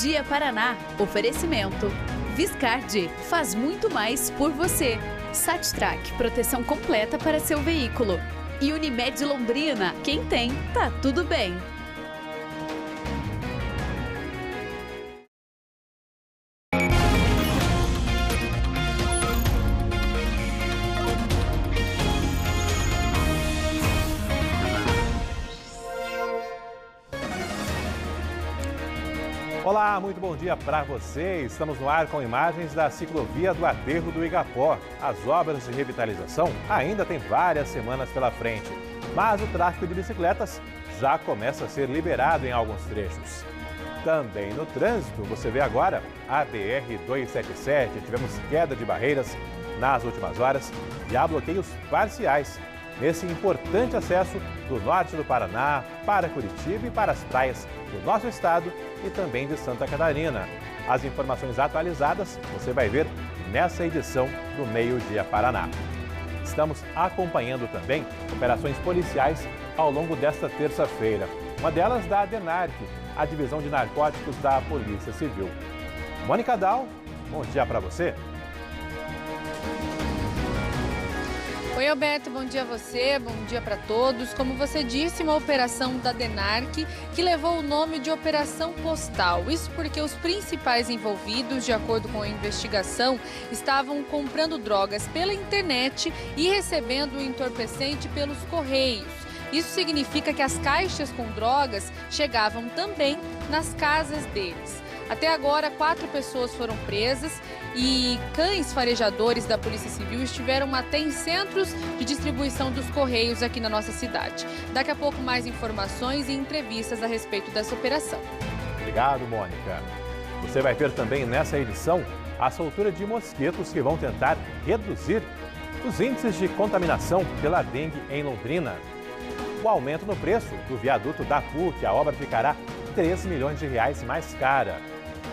Meio-Dia Paraná. Oferecimento. Viscardi faz muito mais por você. Sattrac, proteção completa para seu veículo. E Unimed Londrina, quem tem, tá tudo bem. Olá, muito bom dia para você. Estamos no ar com imagens da ciclovia do Aterro do Igapó. As obras de revitalização ainda têm várias semanas pela frente, mas o tráfego de bicicletas já começa a ser liberado em alguns trechos. Também no trânsito, você vê agora a BR-277. Tivemos queda de barreiras nas últimas horas e há bloqueios parciais nesse importante acesso do norte do Paraná para Curitiba e para as praias do nosso estado e também de Santa Catarina. As informações atualizadas você vai ver nessa edição do Meio-Dia Paraná. Estamos acompanhando também operações policiais ao longo desta terça-feira. Uma delas da DENARC, a Divisão de Narcóticos da Polícia Civil. Mônica Dal, bom dia para você. Oi, Alberto, bom dia a você, bom dia para todos. Como você disse, uma operação da DENARC que levou o nome de Operação Postal. Isso porque os principais envolvidos, de acordo com a investigação, estavam comprando drogas pela internet e recebendo o entorpecente pelos correios. Isso significa que as caixas com drogas chegavam também nas casas deles. Até agora, 4 pessoas foram presas e cães farejadores da Polícia Civil estiveram até em centros de distribuição dos Correios aqui na nossa cidade. Daqui a pouco, mais informações e entrevistas a respeito dessa operação. Obrigado, Mônica. Você vai ver também nessa edição a soltura de mosquitos que vão tentar reduzir os índices de contaminação pela dengue em Londrina. O aumento no preço do viaduto da PUC, a obra ficará R$3 milhões mais cara.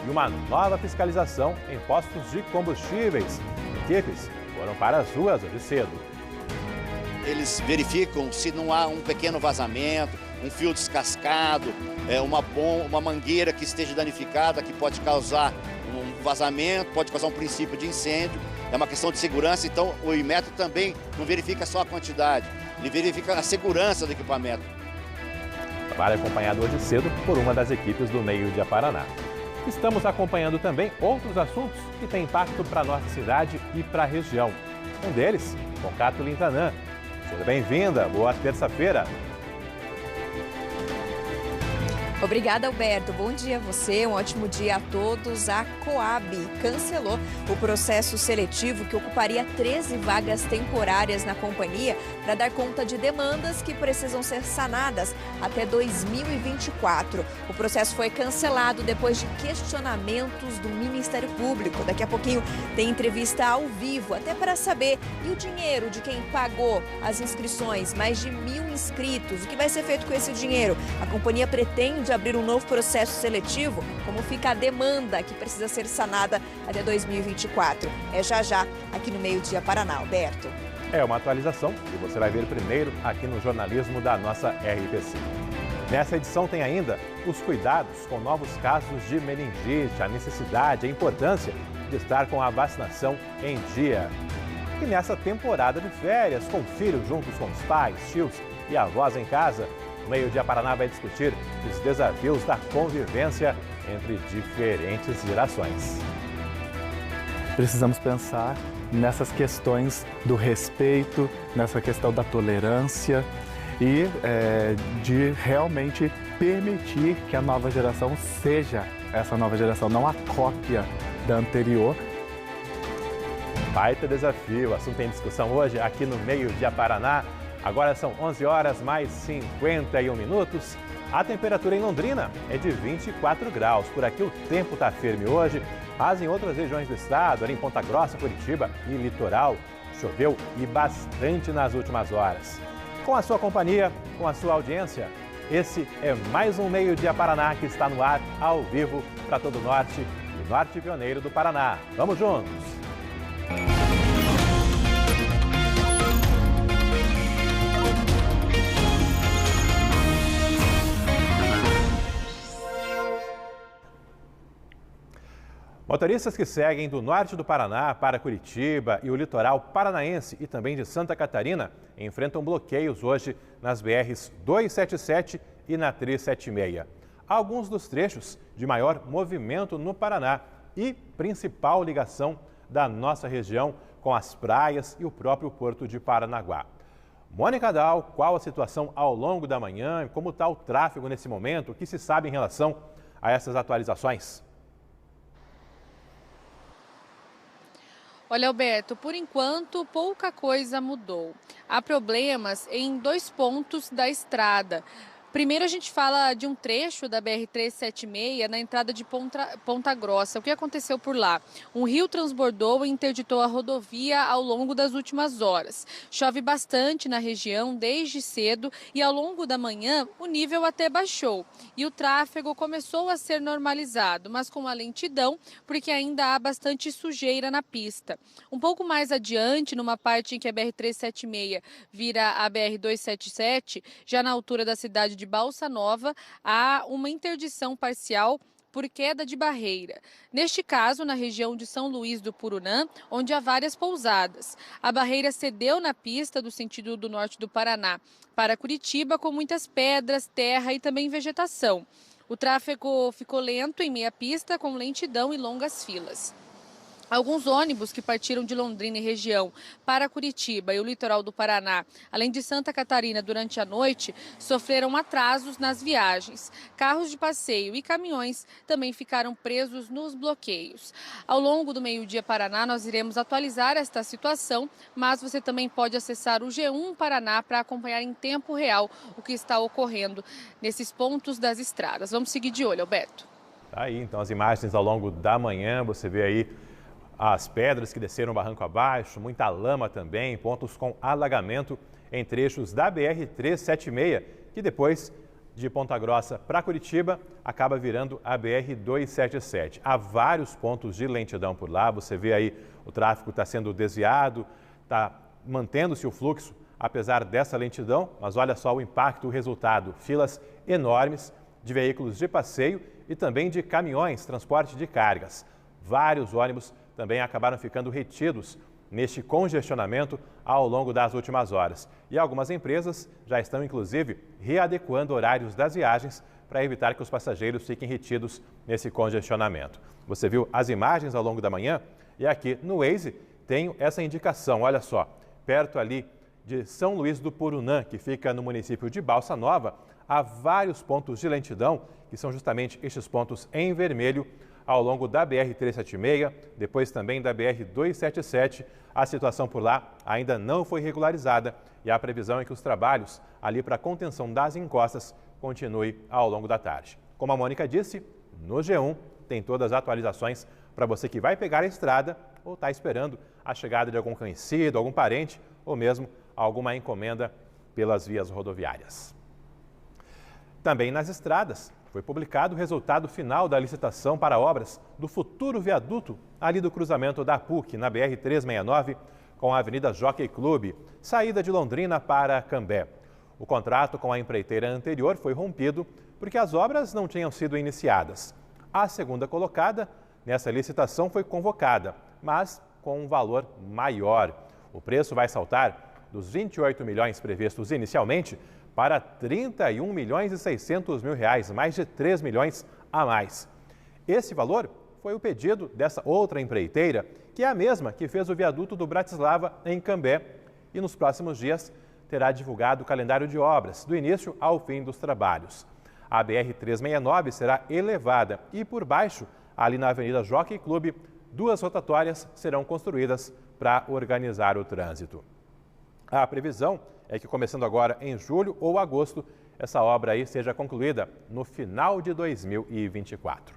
E uma nova fiscalização em postos de combustíveis. Equipes foram para as ruas hoje cedo. Eles verificam se não há um pequeno vazamento, um fio descascado, uma mangueira que esteja danificada, que pode causar um vazamento, pode causar um princípio de incêndio. É uma questão de segurança, então o Inmetro também não verifica só a quantidade, ele verifica a segurança do equipamento. Trabalho acompanhado hoje cedo por uma das equipes do Meio-Dia Paraná. Estamos acompanhando também outros assuntos que têm impacto para a nossa cidade e para a região. Um deles, com Cato Lintanã. Seja bem-vinda, boa terça-feira. Obrigada, Alberto. Bom dia a você, um ótimo dia a todos. A Coab cancelou o processo seletivo que ocuparia 13 vagas temporárias na companhia para dar conta de demandas que precisam ser sanadas até 2024. O processo foi cancelado depois de questionamentos do Ministério Público. Daqui a pouquinho tem entrevista ao vivo, até para saber e o dinheiro de quem pagou as inscrições, mais de 1.000 inscritos. O que vai ser feito com esse dinheiro? A companhia pretende abrir um novo processo seletivo, como fica a demanda que precisa ser sanada até 2024. É já aqui no Meio-Dia Paraná, Alberto. É uma atualização que você vai ver primeiro aqui no jornalismo da nossa RPC. Nessa edição tem ainda os cuidados com novos casos de meningite, a necessidade, a importância de estar com a vacinação em dia. E nessa temporada de férias, com filhos juntos com os pais, tios e avós em casa, o Meio-Dia Paraná vai discutir os desafios da convivência entre diferentes gerações. Precisamos pensar nessas questões do respeito, nessa questão da tolerância e de realmente permitir que a nova geração seja essa nova geração, não a cópia da anterior. Baita desafio, o assunto em discussão hoje aqui no Meio-Dia Paraná. Agora são 11 horas mais 51 minutos. A temperatura em Londrina é de 24 graus. Por aqui o tempo está firme hoje, mas em outras regiões do estado, ali em Ponta Grossa, Curitiba e Litoral, choveu e bastante nas últimas horas. Com a sua companhia, com a sua audiência, esse é mais um Meio-Dia Paraná que está no ar, ao vivo, para todo o norte e norte pioneiro do Paraná. Vamos juntos! Motoristas que seguem do norte do Paraná para Curitiba e o litoral paranaense e também de Santa Catarina enfrentam bloqueios hoje nas BRs 277 e na 376. Alguns dos trechos de maior movimento no Paraná e principal ligação da nossa região com as praias e o próprio Porto de Paranaguá. Mônica Dal, qual a situação ao longo da manhã e como está o tráfego nesse momento? O que se sabe em relação a essas atualizações? Olha, Alberto, por enquanto pouca coisa mudou. Há problemas em 2 pontos da estrada. Primeiro a gente fala de um trecho da BR-376 na entrada de Ponta Grossa. O que aconteceu por lá? Um rio transbordou e interditou a rodovia ao longo das últimas horas. Chove bastante na região desde cedo e ao longo da manhã o nível até baixou. E o tráfego começou a ser normalizado, mas com uma lentidão porque ainda há bastante sujeira na pista. Um pouco mais adiante, numa parte em que a BR-376 vira a BR-277, já na altura da cidade de Balsa Nova, há uma interdição parcial por queda de barreira. Neste caso, na região de São Luís do Purunã, onde há várias pousadas. A barreira cedeu na pista do sentido do norte do Paraná para Curitiba, com muitas pedras, terra e também vegetação. O tráfego ficou lento em meia pista, com lentidão e longas filas. Alguns ônibus que partiram de Londrina e região para Curitiba e o litoral do Paraná, além de Santa Catarina durante a noite, sofreram atrasos nas viagens. Carros de passeio e caminhões também ficaram presos nos bloqueios. Ao longo do meio-dia Paraná, nós iremos atualizar esta situação, mas você também pode acessar o G1 Paraná para acompanhar em tempo real o que está ocorrendo nesses pontos das estradas. Vamos seguir de olho, Alberto. Tá aí, então, as imagens ao longo da manhã, você vê aí as pedras que desceram o barranco abaixo, muita lama também, pontos com alagamento em trechos da BR-376, que depois de Ponta Grossa para Curitiba acaba virando a BR-277. Há vários pontos de lentidão por lá, você vê aí o tráfego está sendo desviado, está mantendo-se o fluxo apesar dessa lentidão, mas olha só o impacto, o resultado, filas enormes de veículos de passeio e também de caminhões, transporte de cargas. Vários ônibus também acabaram ficando retidos neste congestionamento ao longo das últimas horas. E algumas empresas já estão, inclusive, readequando horários das viagens para evitar que os passageiros fiquem retidos nesse congestionamento. Você viu as imagens ao longo da manhã e aqui no Waze tenho essa indicação, olha só, perto ali de São Luís do Purunã, que fica no município de Balsa Nova, há vários pontos de lentidão, que são justamente estes pontos em vermelho, ao longo da BR-376, depois também da BR-277. A situação por lá ainda não foi regularizada e a previsão é que os trabalhos ali para a contenção das encostas continuem ao longo da tarde. Como a Mônica disse, no G1 tem todas as atualizações para você que vai pegar a estrada ou está esperando a chegada de algum conhecido, algum parente ou mesmo alguma encomenda pelas vias rodoviárias. Também nas estradas, foi publicado o resultado final da licitação para obras do futuro viaduto ali do cruzamento da PUC, na BR-369, com a Avenida Jockey Club, saída de Londrina para Cambé. O contrato com a empreiteira anterior foi rompido porque as obras não tinham sido iniciadas. A segunda colocada nessa licitação foi convocada, mas com um valor maior. O preço vai saltar dos 28 milhões previstos inicialmente para 31 milhões e 600 mil reais, mais de 3 milhões a mais. Esse valor foi o pedido dessa outra empreiteira, que é a mesma que fez o viaduto do Bratislava em Cambé e nos próximos dias terá divulgado o calendário de obras, do início ao fim dos trabalhos. A BR-369 será elevada e por baixo, ali na Avenida Jockey Club, 2 rotatórias serão construídas para organizar o trânsito. A previsão é que começando agora em julho ou agosto, essa obra aí seja concluída no final de 2024.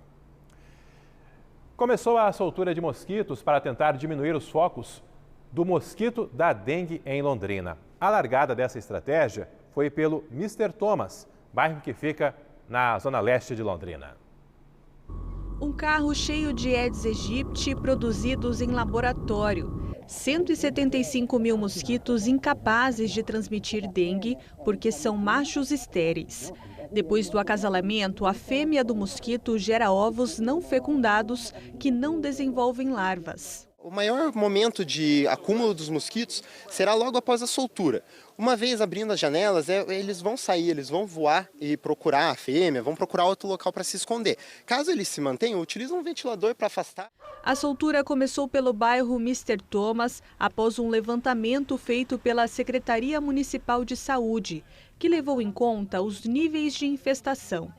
Começou a soltura de mosquitos para tentar diminuir os focos do mosquito da dengue em Londrina. A largada dessa estratégia foi pelo Mr. Thomas, bairro que fica na zona leste de Londrina. Um carro cheio de Aedes aegypti produzidos em laboratório. 175 mil mosquitos incapazes de transmitir dengue porque são machos estéreis. Depois do acasalamento, a fêmea do mosquito gera ovos não fecundados que não desenvolvem larvas. O maior momento de acúmulo dos mosquitos será logo após a soltura. Uma vez abrindo as janelas, eles vão sair, eles vão voar e procurar a fêmea, vão procurar outro local para se esconder. Caso eles se mantenham, utilizam um ventilador para afastar. A soltura começou pelo bairro Mr. Thomas após um levantamento feito pela Secretaria Municipal de Saúde, que levou em conta os níveis de infestação.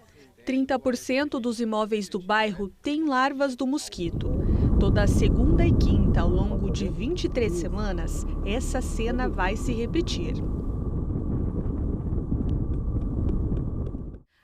30% dos imóveis do bairro têm larvas do mosquito. Toda segunda e quinta, ao longo de 23 semanas, essa cena vai se repetir.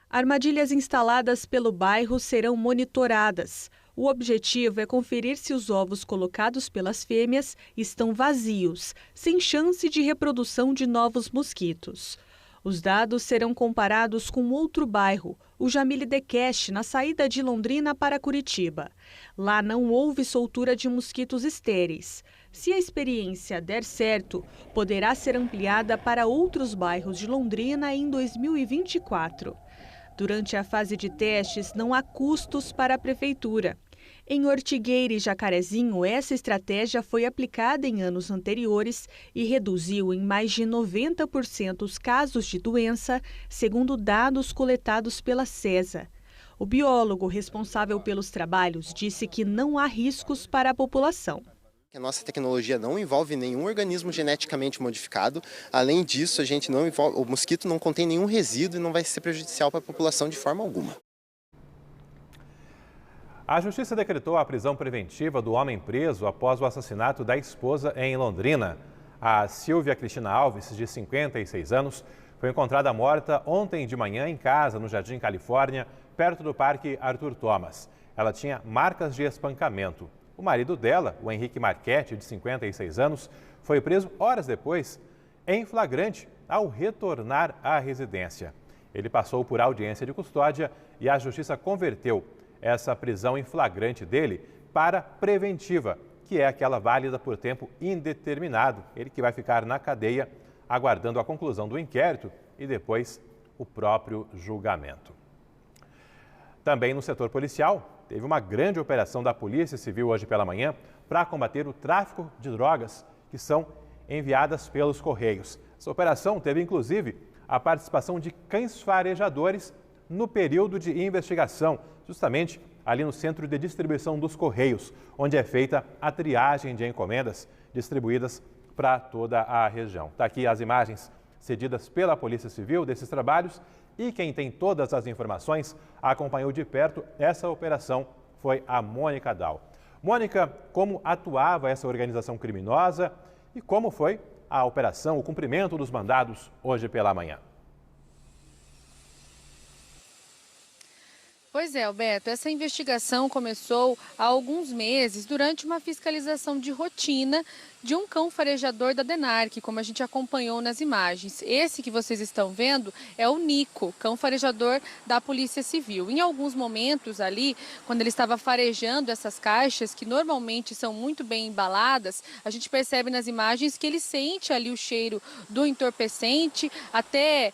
Armadilhas instaladas pelo bairro serão monitoradas. O objetivo é conferir se os ovos colocados pelas fêmeas estão vazios, sem chance de reprodução de novos mosquitos. Os dados serão comparados com outro bairro, o Jamile Dequeche, na saída de Londrina para Curitiba. Lá não houve soltura de mosquitos estéreis. Se a experiência der certo, poderá ser ampliada para outros bairros de Londrina em 2024. Durante a fase de testes, não há custos para a prefeitura. Em Ortigueira e Jacarezinho, essa estratégia foi aplicada em anos anteriores e reduziu em mais de 90% os casos de doença, segundo dados coletados pela CESA. O biólogo responsável pelos trabalhos disse que não há riscos para a população. A nossa tecnologia não envolve nenhum organismo geneticamente modificado. Além disso, o mosquito não contém nenhum resíduo e não vai ser prejudicial para a população de forma alguma. A Justiça decretou a prisão preventiva do homem preso após o assassinato da esposa em Londrina. A Silvia Cristina Alves, de 56 anos, foi encontrada morta ontem de manhã em casa, no Jardim Califórnia, perto do Parque Arthur Thomas. Ela tinha marcas de espancamento. O marido dela, o Henrique Marchetti, de 56 anos, foi preso horas depois, em flagrante, ao retornar à residência. Ele passou por audiência de custódia e a Justiça converteu essa prisão em flagrante dele para preventiva, que é aquela válida por tempo indeterminado. Ele que vai ficar na cadeia aguardando a conclusão do inquérito e depois o próprio julgamento. Também no setor policial, teve uma grande operação da Polícia Civil hoje pela manhã para combater o tráfico de drogas que são enviadas pelos Correios. Essa operação teve inclusive a participação de cães farejadores no período de investigação, justamente ali no centro de distribuição dos Correios, onde é feita a triagem de encomendas distribuídas para toda a região. Está aqui as imagens cedidas pela Polícia Civil desses trabalhos e quem tem todas as informações acompanhou de perto essa operação foi a Mônica Dal. Mônica, como atuava essa organização criminosa e como foi a operação, o cumprimento dos mandados hoje pela manhã? Pois é, Alberto, essa investigação começou há alguns meses durante uma fiscalização de rotina de um cão farejador da DENARC, como a gente acompanhou nas imagens. Esse que vocês estão vendo é o Nico, cão farejador da Polícia Civil. Em alguns momentos ali, quando ele estava farejando essas caixas, que normalmente são muito bem embaladas, a gente percebe nas imagens que ele sente ali o cheiro do entorpecente, até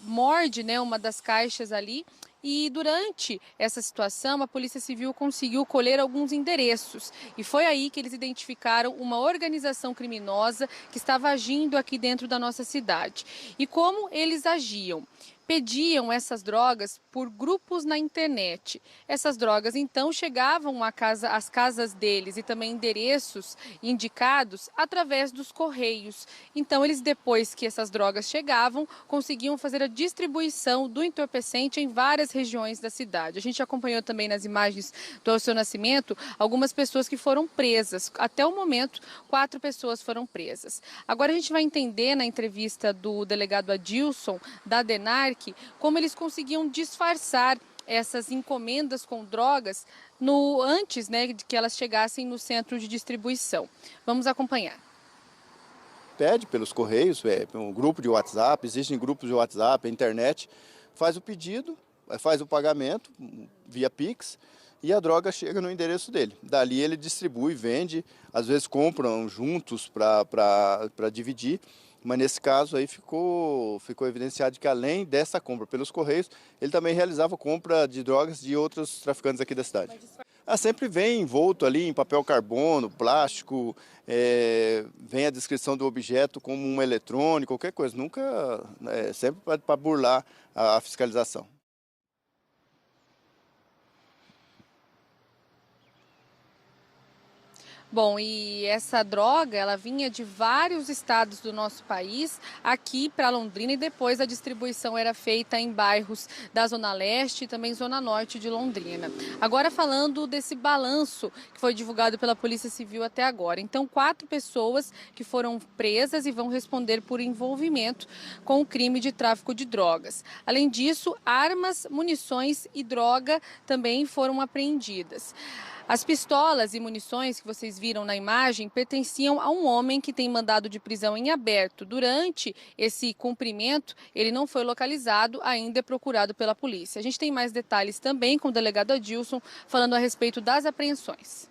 morde, né, uma das caixas ali. E durante essa situação, a Polícia Civil conseguiu colher alguns endereços. E foi aí que eles identificaram uma organização criminosa que estava agindo aqui dentro da nossa cidade. E como eles agiam? Pediam essas drogas por grupos na internet. Essas drogas, então, chegavam às casas deles e também endereços indicados através dos Correios. Então, eles, depois que essas drogas chegavam, conseguiam fazer a distribuição do entorpecente em várias regiões da cidade. A gente acompanhou também nas imagens do Alceu Nascimento algumas pessoas que foram presas. Até o momento, 4 pessoas foram presas. Agora, a gente vai entender na entrevista do delegado Adilson, da DENARC, como eles conseguiam disfarçar essas encomendas com drogas antes, né, de que elas chegassem no centro de distribuição. Vamos acompanhar. Pede pelos Correios, um grupo de WhatsApp, existem grupos de WhatsApp, internet, faz o pedido, faz o pagamento via Pix e a droga chega no endereço dele. Dali ele distribui, vende, às vezes compram juntos para dividir, mas nesse caso aí ficou evidenciado que além dessa compra pelos Correios, ele também realizava compra de drogas de outros traficantes aqui da cidade. Sempre vem envolto ali em papel carbono, plástico, vem a descrição do objeto como um eletrônico, qualquer coisa, nunca, sempre para burlar a fiscalização. Bom, e essa droga, ela vinha de vários estados do nosso país, aqui para Londrina, e depois a distribuição era feita em bairros da Zona Leste e também Zona Norte de Londrina. Agora falando desse balanço que foi divulgado pela Polícia Civil até agora. Então, 4 pessoas que foram presas e vão responder por envolvimento com o crime de tráfico de drogas. Além disso, armas, munições e droga também foram apreendidas. As pistolas e munições que vocês viram na imagem pertenciam a um homem que tem mandado de prisão em aberto. Durante esse cumprimento, ele não foi localizado, ainda é procurado pela polícia. A gente tem mais detalhes também com o delegado Adilson falando a respeito das apreensões.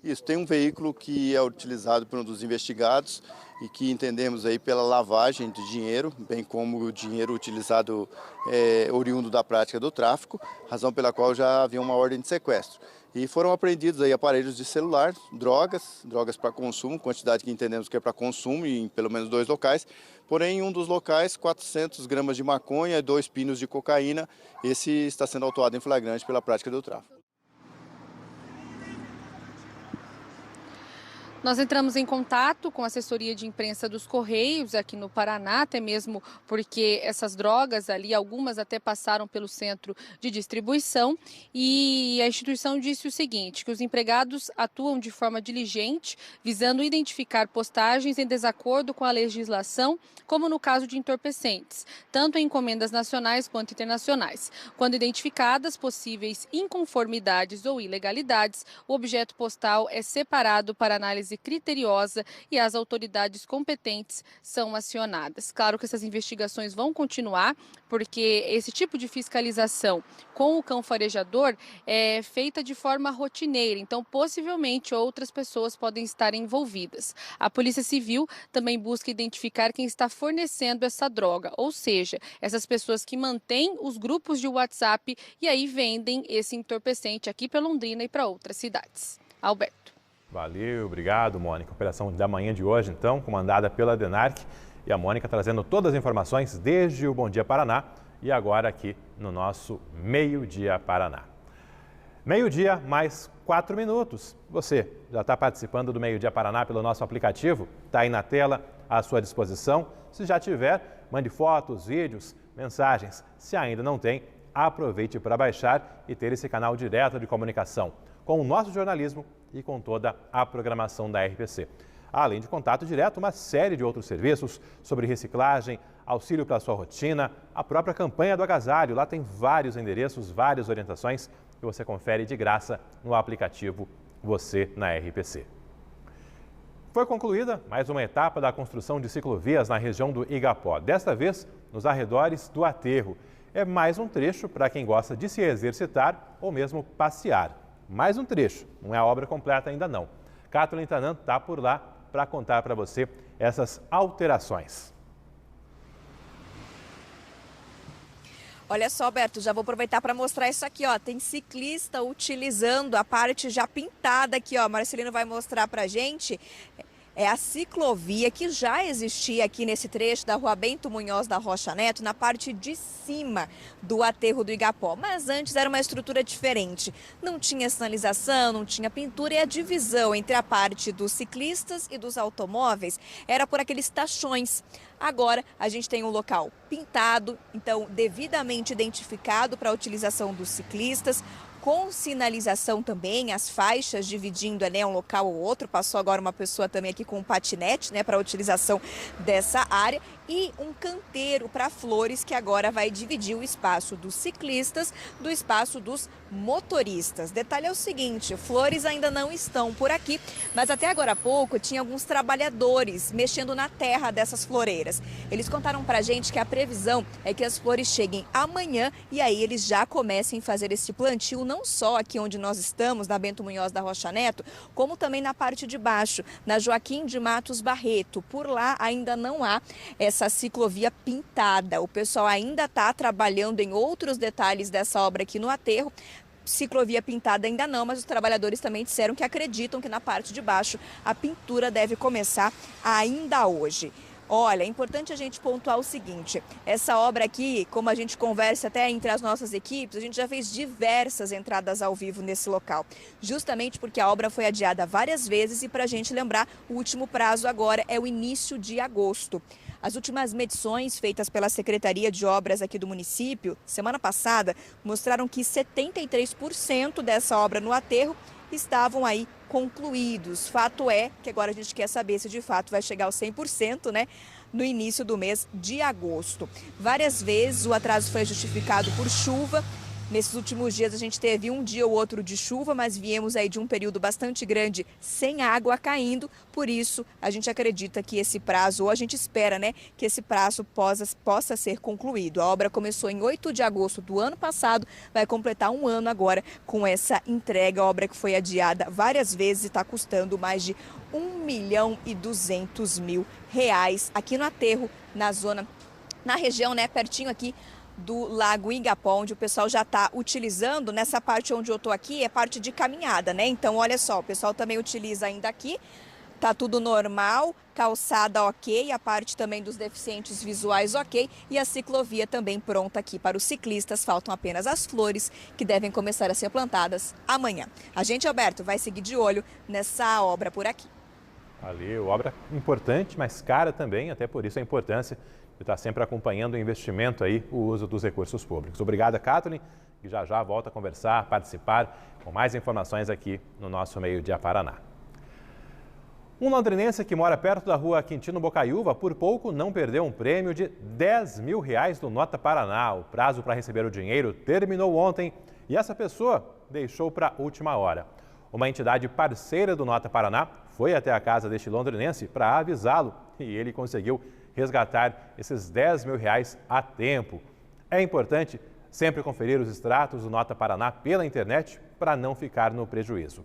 Isso, tem um veículo que é utilizado por um dos investigados e que entendemos aí pela lavagem de dinheiro, bem como o dinheiro utilizado oriundo da prática do tráfico, razão pela qual já havia uma ordem de sequestro. E foram apreendidos aí aparelhos de celular, drogas para consumo, quantidade que entendemos que é para consumo em pelo menos 2 locais, porém em um dos locais 400 gramas de maconha e 2 pinos de cocaína, esse está sendo autuado em flagrante pela prática do tráfico. Nós entramos em contato com a assessoria de imprensa dos Correios aqui no Paraná, até mesmo porque essas drogas ali, algumas até passaram pelo centro de distribuição, e a instituição disse o seguinte, que os empregados atuam de forma diligente, visando identificar postagens em desacordo com a legislação, como no caso de entorpecentes, tanto em encomendas nacionais quanto internacionais. Quando identificadas possíveis inconformidades ou ilegalidades, o objeto postal é separado para análise criteriosa e as autoridades competentes são acionadas. Claro que essas investigações vão continuar, porque esse tipo de fiscalização com o cão farejador é feita de forma rotineira, então possivelmente outras pessoas podem estar envolvidas. A Polícia Civil também busca identificar quem está fornecendo essa droga, ou seja, essas pessoas que mantêm os grupos de WhatsApp e aí vendem esse entorpecente aqui para Londrina e para outras cidades. Alberto. Valeu, obrigado, Mônica. Operação da manhã de hoje, então, comandada pela DENARC. E a Mônica trazendo todas as informações desde o Bom Dia Paraná e agora aqui no nosso Meio Dia Paraná. Meio-dia mais 4 minutos. Você já está participando do Meio Dia Paraná pelo nosso aplicativo? Está aí na tela à sua disposição. Se já tiver, mande fotos, vídeos, mensagens. Se ainda não tem, aproveite para baixar e ter esse canal direto de comunicação com o nosso jornalismo e com toda a programação da RPC. Além de contato direto, uma série de outros serviços sobre reciclagem, auxílio para a sua rotina, a própria campanha do agasalho. Lá tem vários endereços, várias orientações que você confere de graça no aplicativo Você na RPC. Foi concluída mais uma etapa da construção de ciclovias na região do Igapó, desta vez nos arredores do aterro. É mais um trecho para quem gosta de se exercitar ou mesmo passear. Mais um trecho, não é a obra completa ainda não. Kathleen Tanan está por lá para contar para você essas alterações. Olha só, Alberto, já vou aproveitar para mostrar isso aqui, ó. Tem ciclista utilizando a parte já pintada aqui, ó. Marcelino vai mostrar para a gente. É a ciclovia que já existia aqui nesse trecho da Rua Bento Munhoz da Rocha Neto, na parte de cima do aterro do Igapó. Mas antes era uma estrutura diferente. Não tinha sinalização, não tinha pintura e a divisão entre a parte dos ciclistas e dos automóveis era por aqueles tachões. Agora a gente tem um local pintado, então devidamente identificado para a utilização dos ciclistas, com sinalização também, as faixas dividindo um local ou outro. Passou agora uma pessoa também aqui com um patinete, para a utilização dessa área. e um canteiro para flores que agora vai dividir o espaço dos ciclistas do espaço dos motoristas. Detalhe é o seguinte, flores ainda não estão por aqui, mas até agora há pouco tinha alguns trabalhadores mexendo na terra dessas floreiras. Eles contaram pra gente que a previsão é que as flores cheguem amanhã e aí eles já comecem a fazer esse plantio, não só aqui onde nós estamos, na Bento Munhoz da Rocha Neto, como também na parte de baixo, na Joaquim de Matos Barreto. Por lá ainda não há essa ciclovia pintada. O pessoal ainda está trabalhando em outros detalhes dessa obra aqui no aterro. Ciclovia pintada ainda não, mas os trabalhadores também disseram que acreditam que na parte de baixo a pintura deve começar ainda hoje. Olha, é importante a gente pontuar o seguinte, essa obra aqui, como a gente conversa até entre as nossas equipes, a gente já fez diversas entradas ao vivo nesse local, justamente porque a obra foi adiada várias vezes e para a gente lembrar, o último prazo agora é o início de agosto. As últimas medições feitas pela Secretaria de Obras aqui do município, semana passada, mostraram que 73% dessa obra no aterro estavam aí concluídos. Fato é que agora a gente quer saber se de fato vai chegar aos 100%, né? No início do mês de agosto. Várias vezes o atraso foi justificado por chuva. Nesses últimos dias a gente teve um dia ou outro de chuva, mas viemos aí de um período bastante grande sem água caindo. Por isso, a gente acredita que esse prazo, ou a gente espera, né, que esse prazo possa ser concluído. A obra começou em 8 de agosto do ano passado, vai completar um ano agora com essa entrega. A obra que foi adiada várias vezes e está custando mais de R$1.200.000 aqui no aterro, na região, né, pertinho aqui do Lago Igapó, onde o pessoal já está utilizando. Nessa parte onde eu estou aqui é parte de caminhada, né? Então, olha só, o pessoal também utiliza ainda aqui, tá tudo normal, calçada ok, a parte também dos deficientes visuais ok e a ciclovia também pronta aqui para os ciclistas. Faltam apenas as flores que devem começar a ser plantadas amanhã. A gente, Alberto, vai seguir de olho nessa obra por aqui. Valeu, obra importante, mas cara também, até por isso a importância de estar sempre acompanhando o investimento aí, o uso dos recursos públicos. Obrigada, Kathleen, que já volta a conversar, participar com mais informações aqui no nosso Meio Dia Paraná. Um londrinense que mora perto da rua Quintino Bocaiúva, por pouco não perdeu um prêmio de R$10.000 do Nota Paraná. O prazo para receber o dinheiro terminou ontem e essa pessoa deixou para a última hora. Uma entidade parceira do Nota Paraná foi até a casa deste londrinense para avisá-lo e ele conseguiu resgatar esses R$10.000 a tempo. É importante sempre conferir os extratos do Nota Paraná pela internet para não ficar no prejuízo.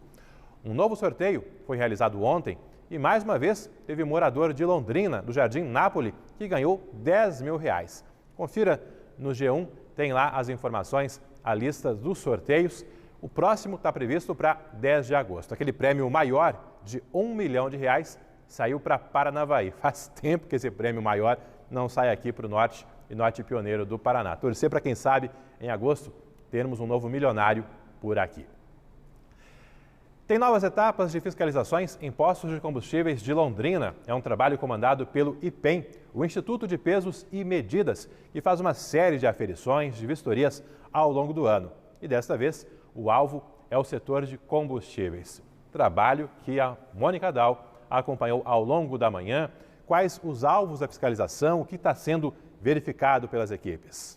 Um novo sorteio foi realizado ontem e mais uma vez teve morador de Londrina, do Jardim Nápoles, que ganhou R$10.000. Confira no G1, tem lá as informações, a lista dos sorteios. O próximo está previsto para 10 de agosto. Aquele prêmio maior de R$1 milhão saiu para Paranavaí. Faz tempo que esse prêmio maior não sai aqui para o norte e norte pioneiro do Paraná. Torcer para quem sabe, em agosto, termos um novo milionário por aqui. Tem novas etapas de fiscalizações em postos de combustíveis de Londrina. É um trabalho comandado pelo IPEM, o Instituto de Pesos e Medidas, que faz uma série de aferições, de vistorias ao longo do ano. E desta vez, o alvo é o setor de combustíveis. Trabalho que a Mônica Dal acompanhou ao longo da manhã. Quais os alvos da fiscalização, o que está sendo verificado pelas equipes?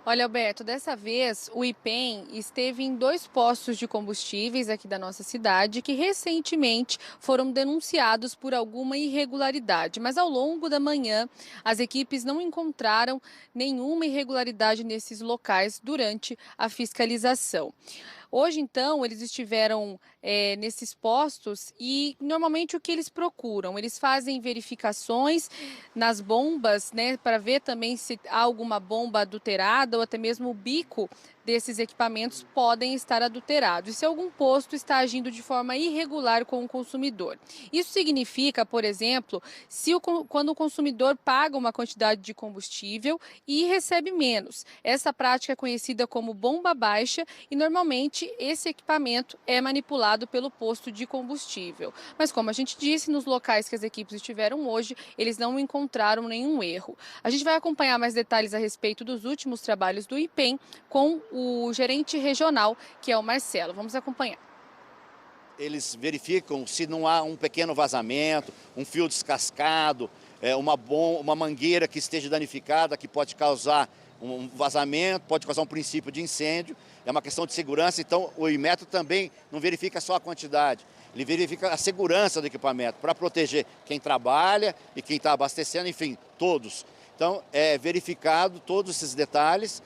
Olha, Alberto, dessa vez o IPEM esteve em 2 postos de combustíveis aqui da nossa cidade que recentemente foram denunciados por alguma irregularidade. Mas ao longo da manhã, as equipes não encontraram nenhuma irregularidade nesses locais durante a fiscalização. Hoje, então, eles estiveram nesses postos e, normalmente, o que eles procuram? Eles fazem verificações nas bombas, né, para ver também se há alguma bomba adulterada ou até mesmo o bico desses equipamentos podem estar adulterados. E se algum posto está agindo de forma irregular com o consumidor. Isso significa, por exemplo, quando o consumidor paga uma quantidade de combustível e recebe menos. Essa prática é conhecida como bomba baixa e, normalmente, esse equipamento é manipulado pelo posto de combustível. Mas, como a gente disse, nos locais que as equipes estiveram hoje, eles não encontraram nenhum erro. A gente vai acompanhar mais detalhes a respeito dos últimos trabalhos do IPEM com o gerente regional, que é o Marcelo. Vamos acompanhar. eles verificam se não há um pequeno vazamento, um fio descascado, uma mangueira que esteja danificada, que pode causar um vazamento, pode causar um princípio de incêndio. É uma questão de segurança, então o Inmetro também não verifica só a quantidade, ele verifica a segurança do equipamento para proteger quem trabalha e quem está abastecendo, enfim, todos. Então, é verificado todos esses detalhes,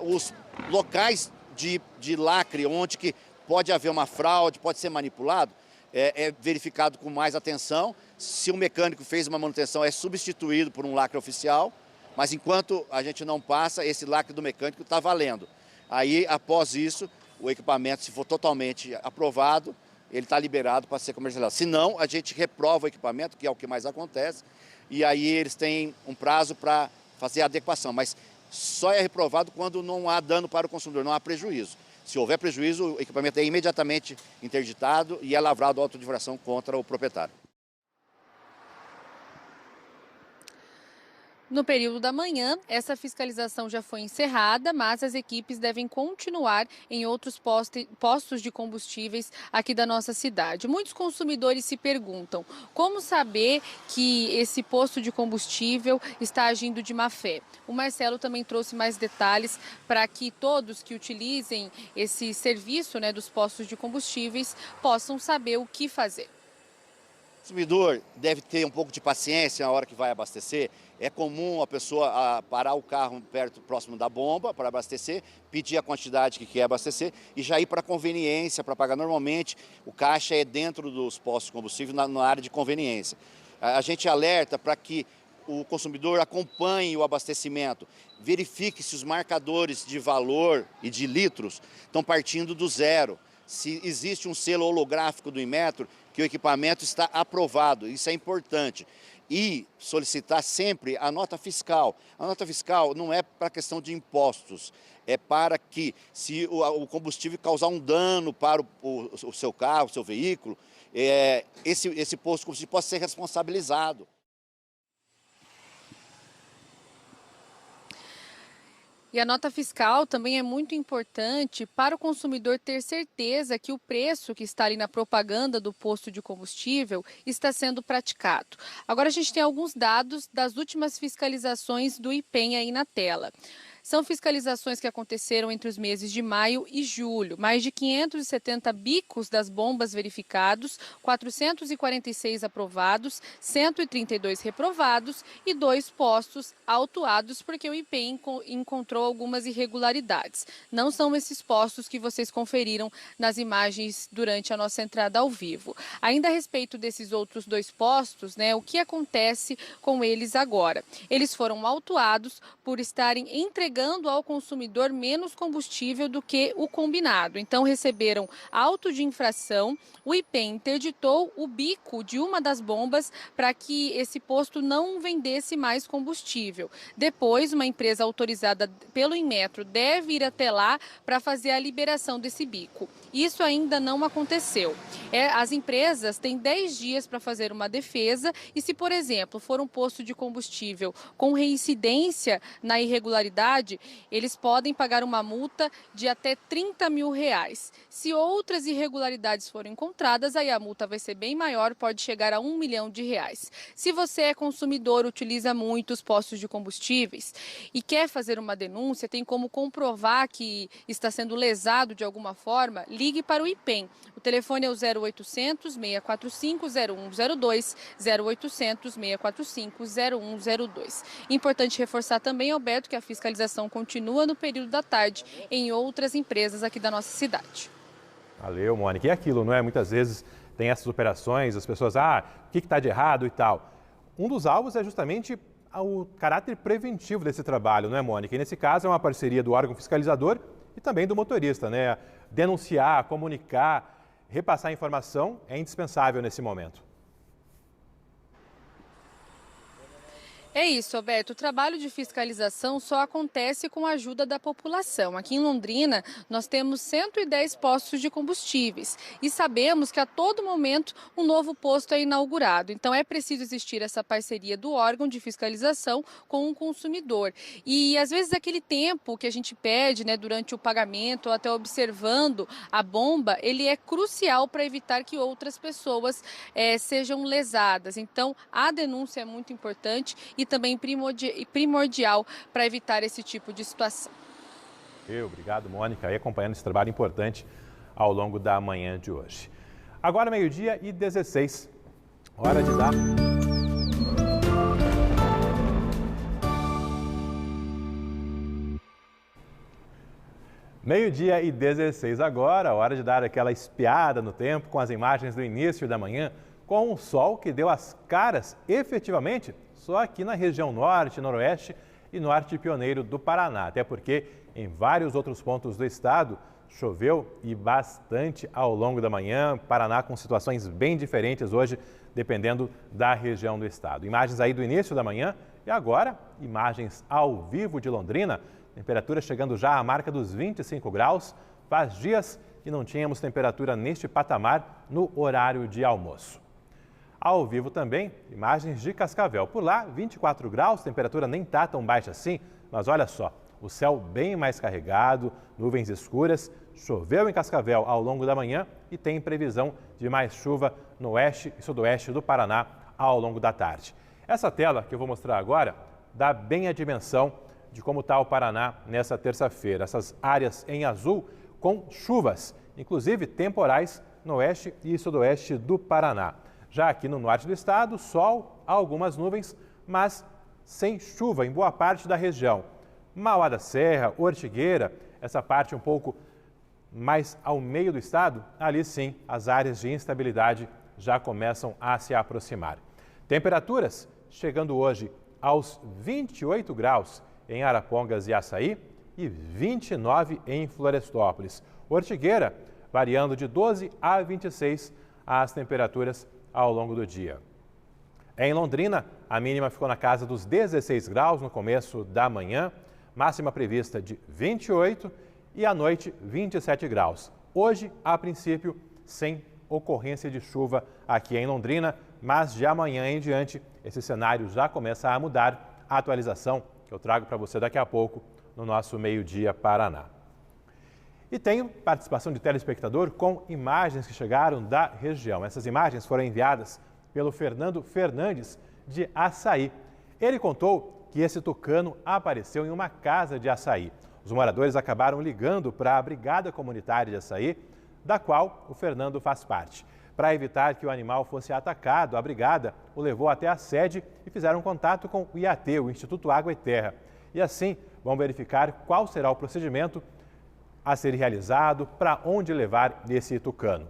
os locais de lacre, onde que pode haver uma fraude, pode ser manipulado, é verificado com mais atenção. Se o mecânico fez uma manutenção, é substituído por um lacre oficial, mas enquanto a gente não passa, esse lacre do mecânico está valendo. Aí, após isso, o equipamento, se for totalmente aprovado, ele está liberado para ser comercializado. Se não, a gente reprova o equipamento, que é o que mais acontece, e aí eles têm um prazo para fazer a adequação, mas só é reprovado quando não há dano para o consumidor, não há prejuízo. Se houver prejuízo, o equipamento é imediatamente interditado e é lavrado auto de infração contra o proprietário. No período da manhã, essa fiscalização já foi encerrada, mas as equipes devem continuar em outros postos de combustíveis aqui da nossa cidade. Muitos consumidores se perguntam como saber que esse posto de combustível está agindo de má fé. O Marcelo também trouxe mais detalhes para que todos que utilizem esse serviço, dos postos de combustíveis, possam saber o que fazer. O consumidor deve ter um pouco de paciência na hora que vai abastecer. É comum a pessoa parar o carro próximo da bomba para abastecer, pedir a quantidade que quer abastecer e já ir para a conveniência para pagar. Normalmente o caixa é dentro dos postos de combustível, na área de conveniência. A gente alerta para que o consumidor acompanhe o abastecimento, verifique se os marcadores de valor e de litros estão partindo do zero. Se existe um selo holográfico do Inmetro, que o equipamento está aprovado, isso é importante. E solicitar sempre a nota fiscal. A nota fiscal não é para questão de impostos, é para que, se o combustível causar um dano para o seu carro, o seu veículo, esse posto de combustível possa ser responsabilizado. E a nota fiscal também é muito importante para o consumidor ter certeza que o preço que está ali na propaganda do posto de combustível está sendo praticado. Agora a gente tem alguns dados das últimas fiscalizações do IPEM aí na tela. São fiscalizações que aconteceram entre os meses de maio e julho. Mais de 570 bicos das bombas verificados, 446 aprovados, 132 reprovados e 2 postos autuados porque o IPEM encontrou algumas irregularidades. Não são esses postos que vocês conferiram nas imagens durante a nossa entrada ao vivo. Ainda a respeito desses outros 2 postos, o que acontece com eles agora? Eles foram autuados por estarem entregando ao consumidor menos combustível do que o combinado. Então, receberam auto de infração. O IPEM interditou o bico de uma das bombas para que esse posto não vendesse mais combustível. Depois, uma empresa autorizada pelo Inmetro deve ir até lá para fazer a liberação desse bico. Isso ainda não aconteceu. As empresas têm 10 dias para fazer uma defesa e se, por exemplo, for um posto de combustível com reincidência na irregularidade, eles podem pagar uma multa de até R$30 mil. Se outras irregularidades forem encontradas, aí a multa vai ser bem maior, pode chegar a R$1 milhão. Se você é consumidor, utiliza muitos postos de combustíveis e quer fazer uma denúncia, tem como comprovar que está sendo lesado de alguma forma, ligue para o IPEM. O telefone é o 0800 645 0102, 0800 645 0102. Importante reforçar também, Alberto, que a fiscalização continua no período da tarde em outras empresas aqui da nossa cidade. Valeu, Mônica. E aquilo, não é? Muitas vezes tem essas operações, as pessoas, o que está de errado e tal. Um dos alvos é justamente o caráter preventivo desse trabalho, não é, Mônica? E nesse caso é uma parceria do órgão fiscalizador e também do motorista, né? Denunciar, comunicar, repassar informação é indispensável nesse momento. É isso, Alberto. O trabalho de fiscalização só acontece com a ajuda da população. Aqui em Londrina, nós temos 110 postos de combustíveis e sabemos que a todo momento um novo posto é inaugurado. Então é preciso existir essa parceria do órgão de fiscalização com o consumidor. E às vezes aquele tempo que a gente pede, né, durante o pagamento ou até observando a bomba, ele é crucial para evitar que outras pessoas sejam lesadas. Então a denúncia é muito importante e também primordial para evitar esse tipo de situação. Obrigado, Mônica, aí acompanhando esse trabalho importante ao longo da manhã de hoje. Agora 12h16, hora de dar... Meio-dia e 16 agora, hora de dar aquela espiada no tempo com as imagens do início da manhã, com o sol que deu as caras efetivamente só aqui na região norte, noroeste e norte pioneiro do Paraná. Até porque em vários outros pontos do estado choveu e bastante ao longo da manhã. Paraná com situações bem diferentes hoje, dependendo da região do estado. Imagens aí do início da manhã e agora imagens ao vivo de Londrina. Temperatura chegando já à marca dos 25 graus. Faz dias que não tínhamos temperatura neste patamar no horário de almoço. Ao vivo também, imagens de Cascavel. Por lá, 24 graus, temperatura nem está tão baixa assim, mas olha só, o céu bem mais carregado, nuvens escuras, choveu em Cascavel ao longo da manhã e tem previsão de mais chuva no oeste e sudoeste do Paraná ao longo da tarde. Essa tela que eu vou mostrar agora dá bem a dimensão de como está o Paraná nessa terça-feira. Essas áreas em azul com chuvas, inclusive temporais no oeste e sudoeste do Paraná. Já aqui no norte do estado, sol, algumas nuvens, mas sem chuva em boa parte da região. Mauá da Serra, Ortigueira, essa parte um pouco mais ao meio do estado, ali sim as áreas de instabilidade já começam a se aproximar. Temperaturas chegando hoje aos 28 graus em Arapongas e Açaí e 29 em Florestópolis. Ortigueira variando de 12 a 26 as temperaturas ao longo do dia. Em Londrina, a mínima ficou na casa dos 16 graus no começo da manhã, máxima prevista de 28 e à noite 27 graus. Hoje, a princípio, sem ocorrência de chuva aqui em Londrina, mas de amanhã em diante esse cenário já começa a mudar. A atualização que eu trago para você daqui a pouco no nosso Meio-Dia Paraná. E tenho participação de telespectador com imagens que chegaram da região. Essas imagens foram enviadas pelo Fernando Fernandes, de Açaí. Ele contou que esse tucano apareceu em uma casa de Açaí. Os moradores acabaram ligando para a Brigada Comunitária de Açaí, da qual o Fernando faz parte. Para evitar que o animal fosse atacado, a Brigada o levou até a sede e fizeram contato com o IAT, o Instituto Água e Terra. E assim vão verificar qual será o procedimento a ser realizado, para onde levar esse tucano.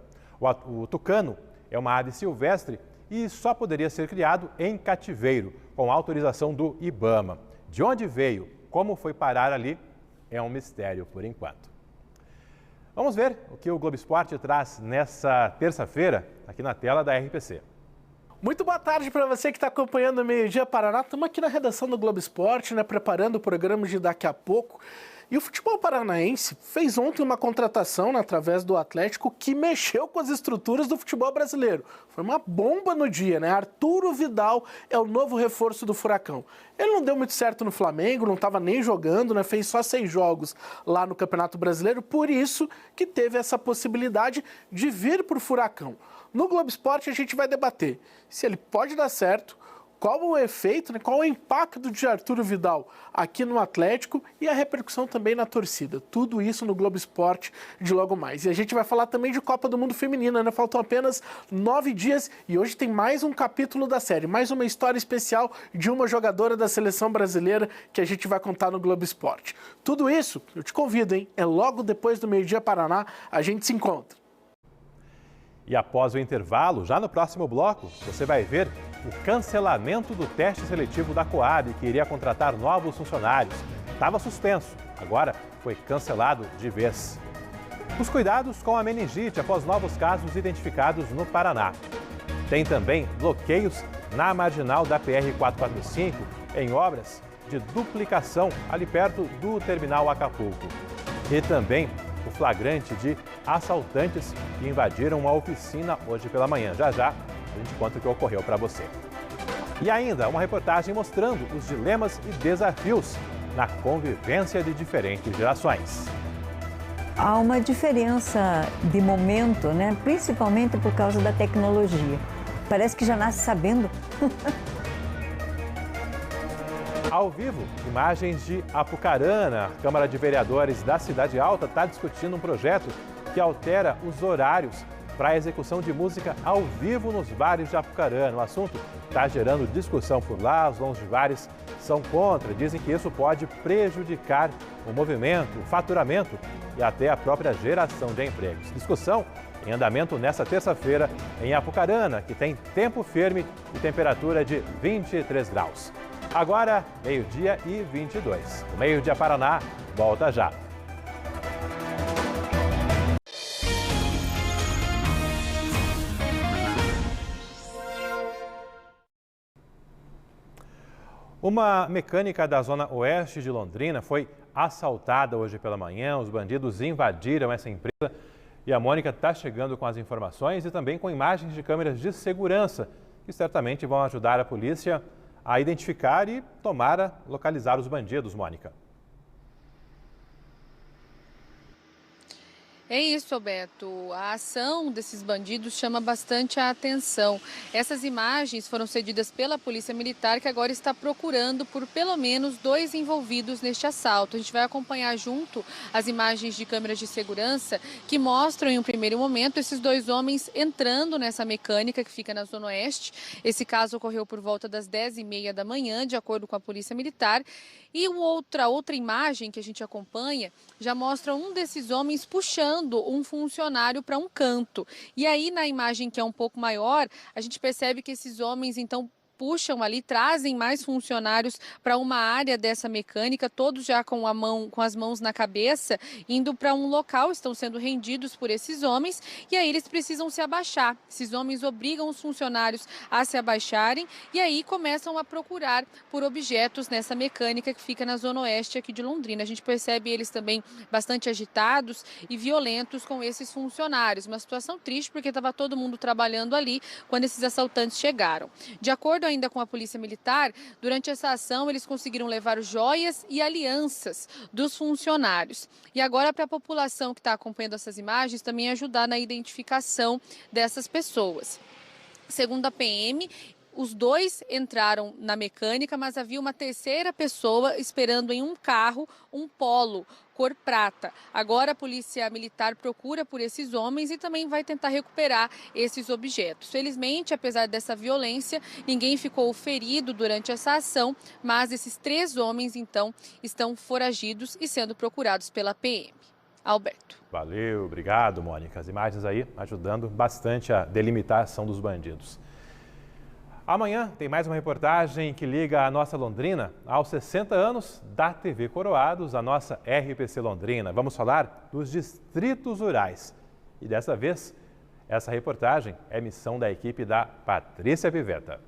O tucano é uma ave silvestre e só poderia ser criado em cativeiro, com autorização do IBAMA. De onde veio, como foi parar ali, é um mistério por enquanto. Vamos ver o que o Globo Esporte traz nessa terça-feira, aqui na tela da RPC. Muito boa tarde para você que está acompanhando o Meio-Dia Paraná. Estamos aqui na redação do Globo Esporte, preparando o programa de daqui a pouco. E o futebol paranaense fez ontem uma contratação, através do Atlético, que mexeu com as estruturas do futebol brasileiro. Foi uma bomba no dia, Arturo Vidal é o novo reforço do Furacão. Ele não deu muito certo no Flamengo, não estava nem jogando, fez só 6 jogos lá no Campeonato Brasileiro, por isso que teve essa possibilidade de vir para o Furacão. No Globo Esporte a gente vai debater se ele pode dar certo, qual o efeito, qual o impacto de Arturo Vidal aqui no Atlético e a repercussão também na torcida. Tudo isso no Globo Esporte de logo mais. E a gente vai falar também de Copa do Mundo Feminina, Faltam apenas 9 dias e hoje tem mais um capítulo da série, mais uma história especial de uma jogadora da seleção brasileira que a gente vai contar no Globo Esporte. Tudo isso, eu te convido, é logo depois do Meio-Dia Paraná, a gente se encontra. E após o intervalo, já no próximo bloco, você vai ver o cancelamento do teste seletivo da Coab, que iria contratar novos funcionários. Estava suspenso, agora foi cancelado de vez. Os cuidados com a meningite após novos casos identificados no Paraná. Tem também bloqueios na marginal da PR-445 em obras de duplicação ali perto do terminal Acapulco. E também o flagrante de assaltantes que invadiram uma oficina hoje pela manhã. Já já a gente conta o que ocorreu para você. E ainda uma reportagem mostrando os dilemas e desafios na convivência de diferentes gerações. Há uma diferença de momento, né? Principalmente por causa da tecnologia. Parece que já nasce sabendo. Ao vivo, imagens de Apucarana. A Câmara de Vereadores da Cidade Alta está discutindo um projeto que altera os horários para a execução de música ao vivo nos bares de Apucarana. O assunto está gerando discussão por lá, os donos de bares são contra, dizem que isso pode prejudicar o movimento, o faturamento e até a própria geração de empregos. Discussão em andamento nesta terça-feira em Apucarana, que tem tempo firme e temperatura de 23 graus. Agora, meio-dia e 22. O Meio-Dia Paraná volta já. Uma mecânica da zona oeste de Londrina foi assaltada hoje pela manhã. Os bandidos invadiram essa empresa e a Mônica está chegando com as informações e também com imagens de câmeras de segurança que certamente vão ajudar a polícia a identificar e localizar os bandidos, Mônica. É isso, Alberto. A ação desses bandidos chama bastante a atenção. Essas imagens foram cedidas pela Polícia Militar, que agora está procurando por pelo menos 2 envolvidos neste assalto. A gente vai acompanhar junto as imagens de câmeras de segurança que mostram em um primeiro momento esses 2 homens entrando nessa mecânica que fica na Zona Oeste. Esse caso ocorreu por volta das 10h30 da manhã, de acordo com a Polícia Militar. E outra imagem que a gente acompanha já mostra um desses homens puxando um funcionário para um canto. E aí, na imagem que é um pouco maior, a gente percebe que esses homens, então, puxam ali, trazem mais funcionários para uma área dessa mecânica, todos já com as mãos na cabeça, indo para um local, estão sendo rendidos por esses homens e aí eles precisam se abaixar. Esses homens obrigam os funcionários a se abaixarem e aí começam a procurar por objetos nessa mecânica que fica na Zona Oeste aqui de Londrina. A gente percebe eles também bastante agitados e violentos com esses funcionários. Uma situação triste porque estava todo mundo trabalhando ali quando esses assaltantes chegaram. De acordo ainda com a Polícia Militar, durante essa ação eles conseguiram levar joias e alianças dos funcionários. E agora, para a população que está acompanhando essas imagens, também ajudar na identificação dessas pessoas. Segundo a PM, os 2 entraram na mecânica, mas havia uma terceira pessoa esperando em um carro, um Polo, cor prata. Agora a Polícia Militar procura por esses homens e também vai tentar recuperar esses objetos. Felizmente, apesar dessa violência, ninguém ficou ferido durante essa ação, mas esses 3 homens, então, estão foragidos e sendo procurados pela PM. Alberto. Valeu, obrigado, Mônica. As imagens aí ajudando bastante a delimitar a ação dos bandidos. Amanhã tem mais uma reportagem que liga a nossa Londrina aos 60 anos da TV Coroados, a nossa RPC Londrina. Vamos falar dos distritos rurais. E dessa vez, essa reportagem é missão da equipe da Patrícia Pivetta.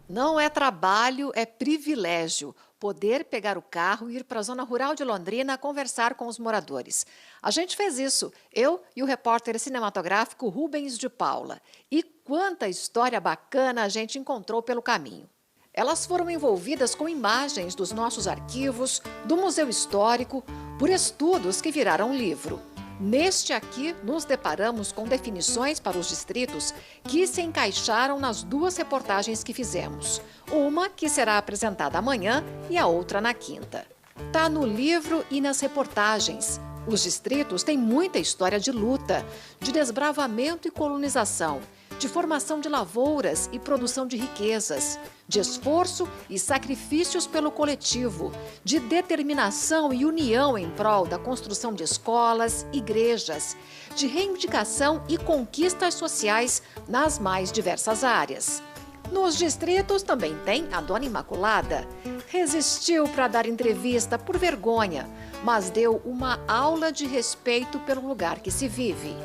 Não é trabalho, é privilégio. Poder pegar o carro e ir para a zona rural de Londrina conversar com os moradores. A gente fez isso, eu e o repórter cinematográfico Rubens de Paula. E quanta história bacana a gente encontrou pelo caminho. Elas foram envolvidas com imagens dos nossos arquivos, do Museu Histórico, por estudos que viraram livro. Neste aqui, nos deparamos com definições para os distritos que se encaixaram nas 2 reportagens que fizemos. Uma que será apresentada amanhã e a outra na quinta. Tá no livro e nas reportagens. Os distritos têm muita história de luta, de desbravamento e colonização, de formação de lavouras e produção de riquezas, de esforço e sacrifícios pelo coletivo, de determinação e união em prol da construção de escolas, igrejas, de reivindicação e conquistas sociais nas mais diversas áreas. Nos distritos também tem a Dona Imaculada. Resistiu para dar entrevista por vergonha, mas deu uma aula de respeito pelo lugar que se vive.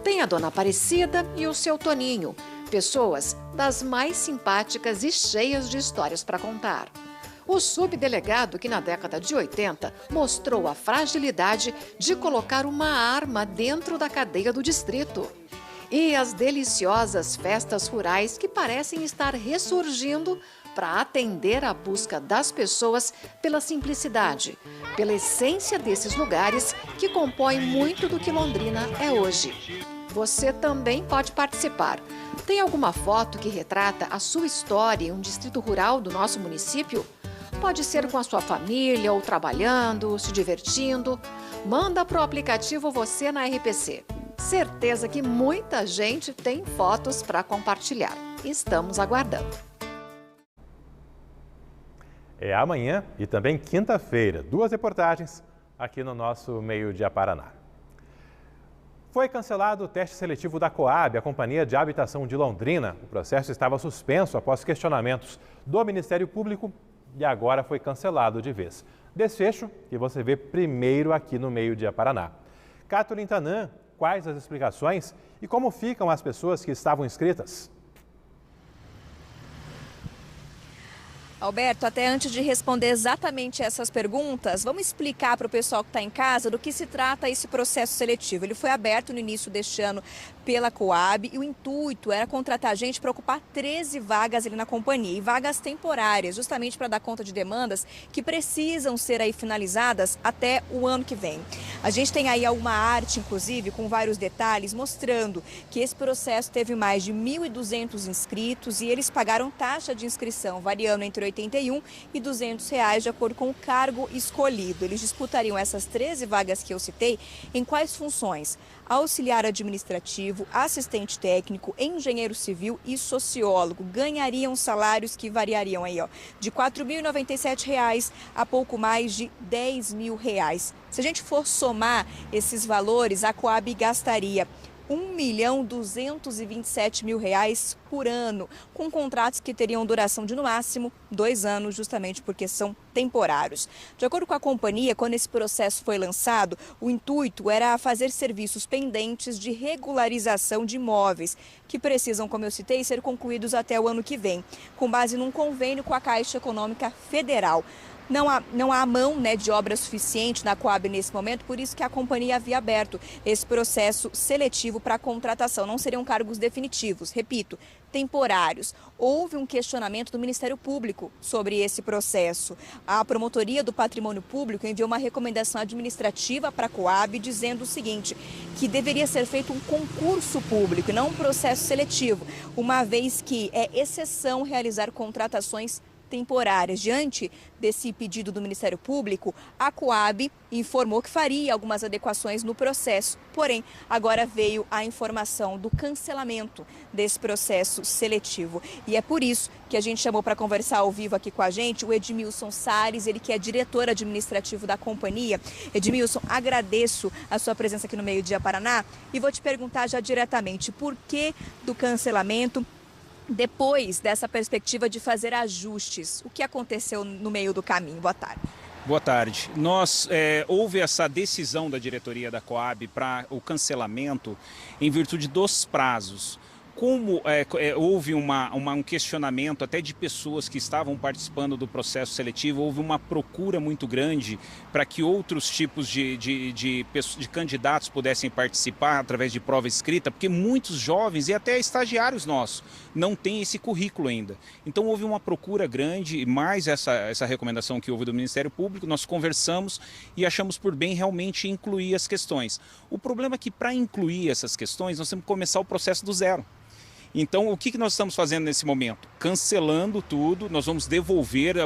Tem a Dona Aparecida e o seu Toninho, Pessoas das mais simpáticas e cheias de histórias para contar. O subdelegado que na década de 80 mostrou a fragilidade de colocar uma arma dentro da cadeia do distrito. E as deliciosas festas rurais que parecem estar ressurgindo para atender à busca das pessoas pela simplicidade, pela essência desses lugares que compõem muito do que Londrina é hoje. Você também pode participar. Tem alguma foto que retrata a sua história em um distrito rural do nosso município? Pode ser com a sua família ou trabalhando, se divertindo. Manda para o aplicativo Você na RPC. Certeza que muita gente tem fotos para compartilhar. Estamos aguardando. É amanhã e também quinta-feira, 2 reportagens aqui no nosso Meio Dia Paraná. Foi cancelado o teste seletivo da Coab, a Companhia de Habitação de Londrina. O processo estava suspenso após questionamentos do Ministério Público e agora foi cancelado de vez. Desfecho que você vê primeiro aqui no Meio Dia Paraná. Catherine Tanan, quais as explicações e como ficam as pessoas que estavam inscritas? Alberto, até antes de responder exatamente essas perguntas, vamos explicar para o pessoal que está em casa do que se trata esse processo seletivo. Ele foi aberto no início deste ano pela Coab e o intuito era contratar gente para ocupar 13 vagas ali na companhia e vagas temporárias, justamente para dar conta de demandas que precisam ser aí finalizadas até o ano que vem. A gente tem aí uma arte, inclusive, com vários detalhes, mostrando que esse processo teve mais de 1.200 inscritos e eles pagaram taxa de inscrição variando entre R$ 81 e R$ 200 de acordo com o cargo escolhido. Eles disputariam essas 13 vagas que eu citei em quais funções? Auxiliar administrativo, assistente técnico, engenheiro civil e sociólogo. Ganhariam salários que variariam aí, de R$ 4.097 a pouco mais de R$ 10.000. Se a gente for somar esses valores, a Coab gastaria R$ 1.227.000 por ano, com contratos que teriam duração de no máximo 2 anos, justamente porque são temporários. De acordo com a companhia, quando esse processo foi lançado, o intuito era fazer serviços pendentes de regularização de imóveis, que precisam, como eu citei, ser concluídos até o ano que vem, com base num convênio com a Caixa Econômica Federal. Não há mão de obra suficiente na Coab nesse momento, por isso que a companhia havia aberto esse processo seletivo para a contratação. Não seriam cargos definitivos, repito, temporários. Houve um questionamento do Ministério Público sobre esse processo. A Promotoria do Patrimônio Público enviou uma recomendação administrativa para a Coab dizendo o seguinte, que deveria ser feito um concurso público e não um processo seletivo, uma vez que é exceção realizar contratações temporárias. Diante desse pedido do Ministério Público, a Coab informou que faria algumas adequações no processo. Porém, agora veio a informação do cancelamento desse processo seletivo. E é por isso que a gente chamou para conversar ao vivo aqui com a gente o Edmilson Salles, ele que é diretor administrativo da companhia. Edmilson, agradeço a sua presença aqui no Meio Dia Paraná e vou te perguntar já diretamente por que do cancelamento. Depois dessa perspectiva de fazer ajustes, o que aconteceu no meio do caminho? Boa tarde. Boa tarde. Houve essa decisão da diretoria da Coab para o cancelamento em virtude dos prazos. Como houve um questionamento até de pessoas que estavam participando do processo seletivo, houve uma procura muito grande para que outros tipos de candidatos pudessem participar através de prova escrita, porque muitos jovens e até estagiários nossos não têm esse currículo ainda. Então houve uma procura grande, mais essa recomendação que houve do Ministério Público, nós conversamos e achamos por bem realmente incluir as questões. O problema é que para incluir essas questões nós temos que começar o processo do zero. Então, o que nós estamos fazendo nesse momento? Cancelando tudo, nós vamos devolver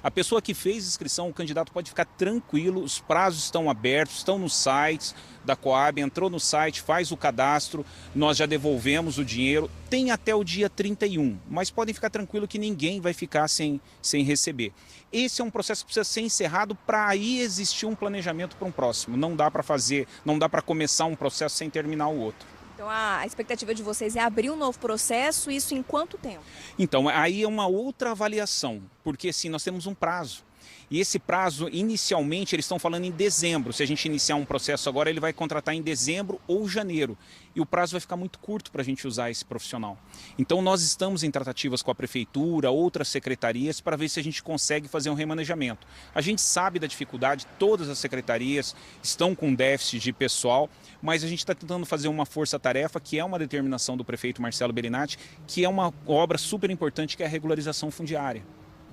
a pessoa que fez inscrição, o candidato pode ficar tranquilo, os prazos estão abertos, estão nos sites da Coab, entrou no site, faz o cadastro, nós já devolvemos o dinheiro, tem até o dia 31, mas podem ficar tranquilo que ninguém vai ficar sem receber. Esse é um processo que precisa ser encerrado para aí existir um planejamento para um próximo. Não dá para começar um processo sem terminar o outro. Então, a expectativa de vocês é abrir um novo processo, isso em quanto tempo? Então, aí é uma outra avaliação, porque assim, nós temos um prazo. E esse prazo, inicialmente, eles estão falando em dezembro. Se a gente iniciar um processo agora, ele vai contratar em dezembro ou janeiro. E o prazo vai ficar muito curto para a gente usar esse profissional. Então, nós estamos em tratativas com a prefeitura, outras secretarias, para ver se a gente consegue fazer um remanejamento. A gente sabe da dificuldade, todas as secretarias estão com déficit de pessoal, mas a gente está tentando fazer uma força-tarefa, que é uma determinação do prefeito Marcelo Bellinati, que é uma obra super importante, que é a regularização fundiária.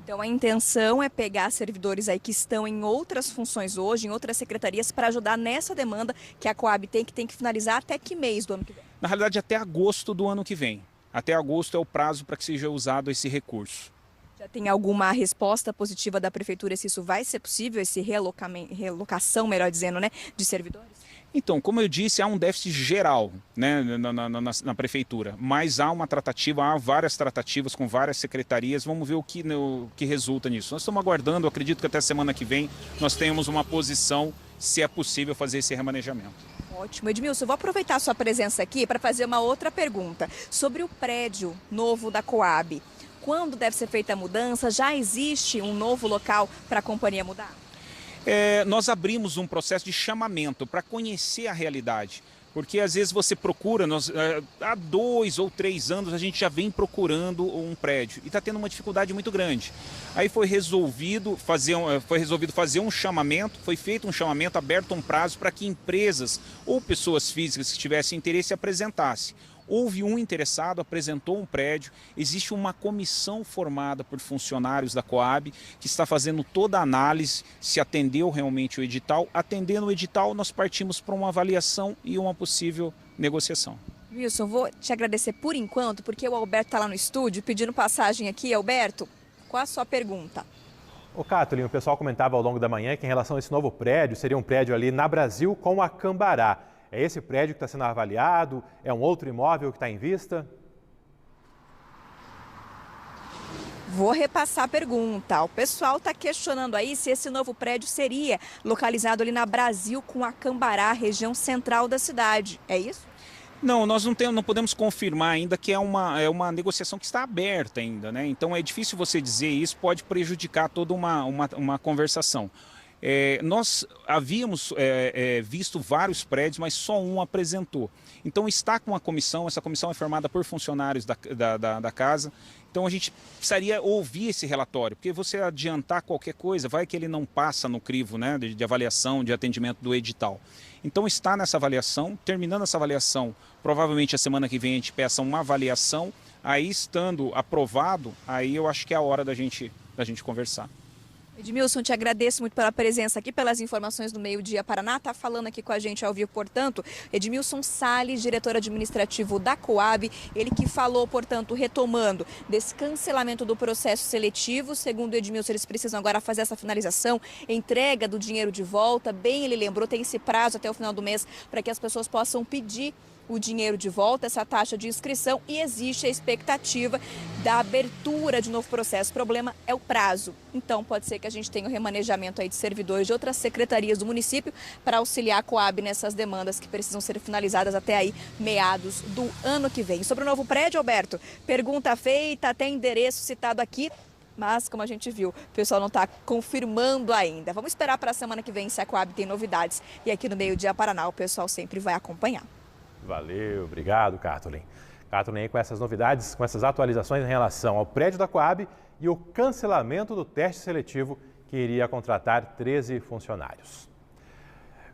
Então a intenção é pegar servidores aí que estão em outras funções hoje, em outras secretarias, para ajudar nessa demanda que a Coab tem que finalizar até que mês do ano que vem? Na realidade, até agosto do ano que vem. Até agosto é o prazo para que seja usado esse recurso. Já tem alguma resposta positiva da prefeitura se isso vai ser possível, esse relocação, melhor dizendo, né, de servidores? Então, como eu disse, há um déficit geral, né, na prefeitura, mas há uma tratativa, há várias tratativas com várias secretarias, vamos ver o que resulta nisso. Nós estamos aguardando, acredito que até semana que vem nós tenhamos uma posição, se é possível fazer esse remanejamento. Ótimo. Edmilson, eu vou aproveitar a sua presença aqui para fazer uma outra pergunta sobre o prédio novo da Coab. Quando deve ser feita a mudança? Já existe um novo local para a companhia mudar? Nós abrimos um processo de chamamento para conhecer a realidade, porque às vezes você procura, há 2 ou 3 anos a gente já vem procurando um prédio e está tendo uma dificuldade muito grande. Aí foi resolvido fazer um chamamento, foi feito um chamamento, aberto um prazo para que empresas ou pessoas físicas que tivessem interesse apresentassem. Houve um interessado, apresentou um prédio, existe uma comissão formada por funcionários da Coab que está fazendo toda a análise, se atendeu realmente o edital. Atendendo o edital, nós partimos para uma avaliação e uma possível negociação. Wilson, vou te agradecer por enquanto, porque o Alberto está lá no estúdio pedindo passagem aqui. Alberto, qual a sua pergunta? Ô Kathleen, o pessoal comentava ao longo da manhã que em relação a esse novo prédio, seria um prédio ali na Brasil com a Cambará. É esse prédio que está sendo avaliado? É um outro imóvel que está em vista? Vou repassar a pergunta. O pessoal está questionando aí se esse novo prédio seria localizado ali na Brasil com a Cambará, região central da cidade. É isso? Não, nós não podemos confirmar ainda, que é uma negociação que está aberta ainda, né? Então é difícil você dizer isso, pode prejudicar toda uma conversação. Nós havíamos visto vários prédios, mas só um apresentou. Então está com uma comissão, essa comissão é formada por funcionários da casa. Então a gente precisaria ouvir esse relatório, porque você adiantar qualquer coisa, vai que ele não passa no crivo, né, de avaliação, de atendimento do edital. Então está nessa avaliação, terminando essa avaliação, provavelmente a semana que vem a gente peça uma avaliação, aí estando aprovado, aí eu acho que é a hora da gente conversar. Edmilson, te agradeço muito pela presença aqui, pelas informações do Meio Dia Paraná. Está falando aqui com a gente ao vivo, portanto, Edmilson Salles, diretor administrativo da Coab. Ele que falou, portanto, retomando desse cancelamento do processo seletivo. Segundo Edmilson, eles precisam agora fazer essa finalização, entrega do dinheiro de volta. Bem, ele lembrou, tem esse prazo até o final do mês para que as pessoas possam pedir o dinheiro de volta, essa taxa de inscrição, e existe a expectativa da abertura de novo processo. O problema é o prazo. Então, pode ser que a gente tenha o remanejamento aí de servidores de outras secretarias do município para auxiliar a Coab nessas demandas que precisam ser finalizadas até aí meados do ano que vem. Sobre o novo prédio, Alberto, pergunta feita, até endereço citado aqui, mas, como a gente viu, o pessoal não está confirmando ainda. Vamos esperar para a semana que vem se a Coab tem novidades. E aqui no Meio Dia Paraná o pessoal sempre vai acompanhar. Valeu, obrigado, Kathleen. Kathleen, com essas novidades, com essas atualizações em relação ao prédio da Coab e o cancelamento do teste seletivo que iria contratar 13 funcionários.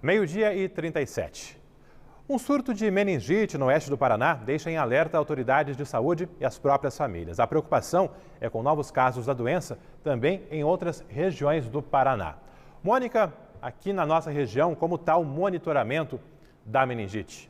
12h37. Um surto de meningite no oeste do Paraná deixa em alerta autoridades de saúde e as próprias famílias. A preocupação é com novos casos da doença também em outras regiões do Paraná. Mônica, aqui na nossa região, como está o monitoramento da meningite?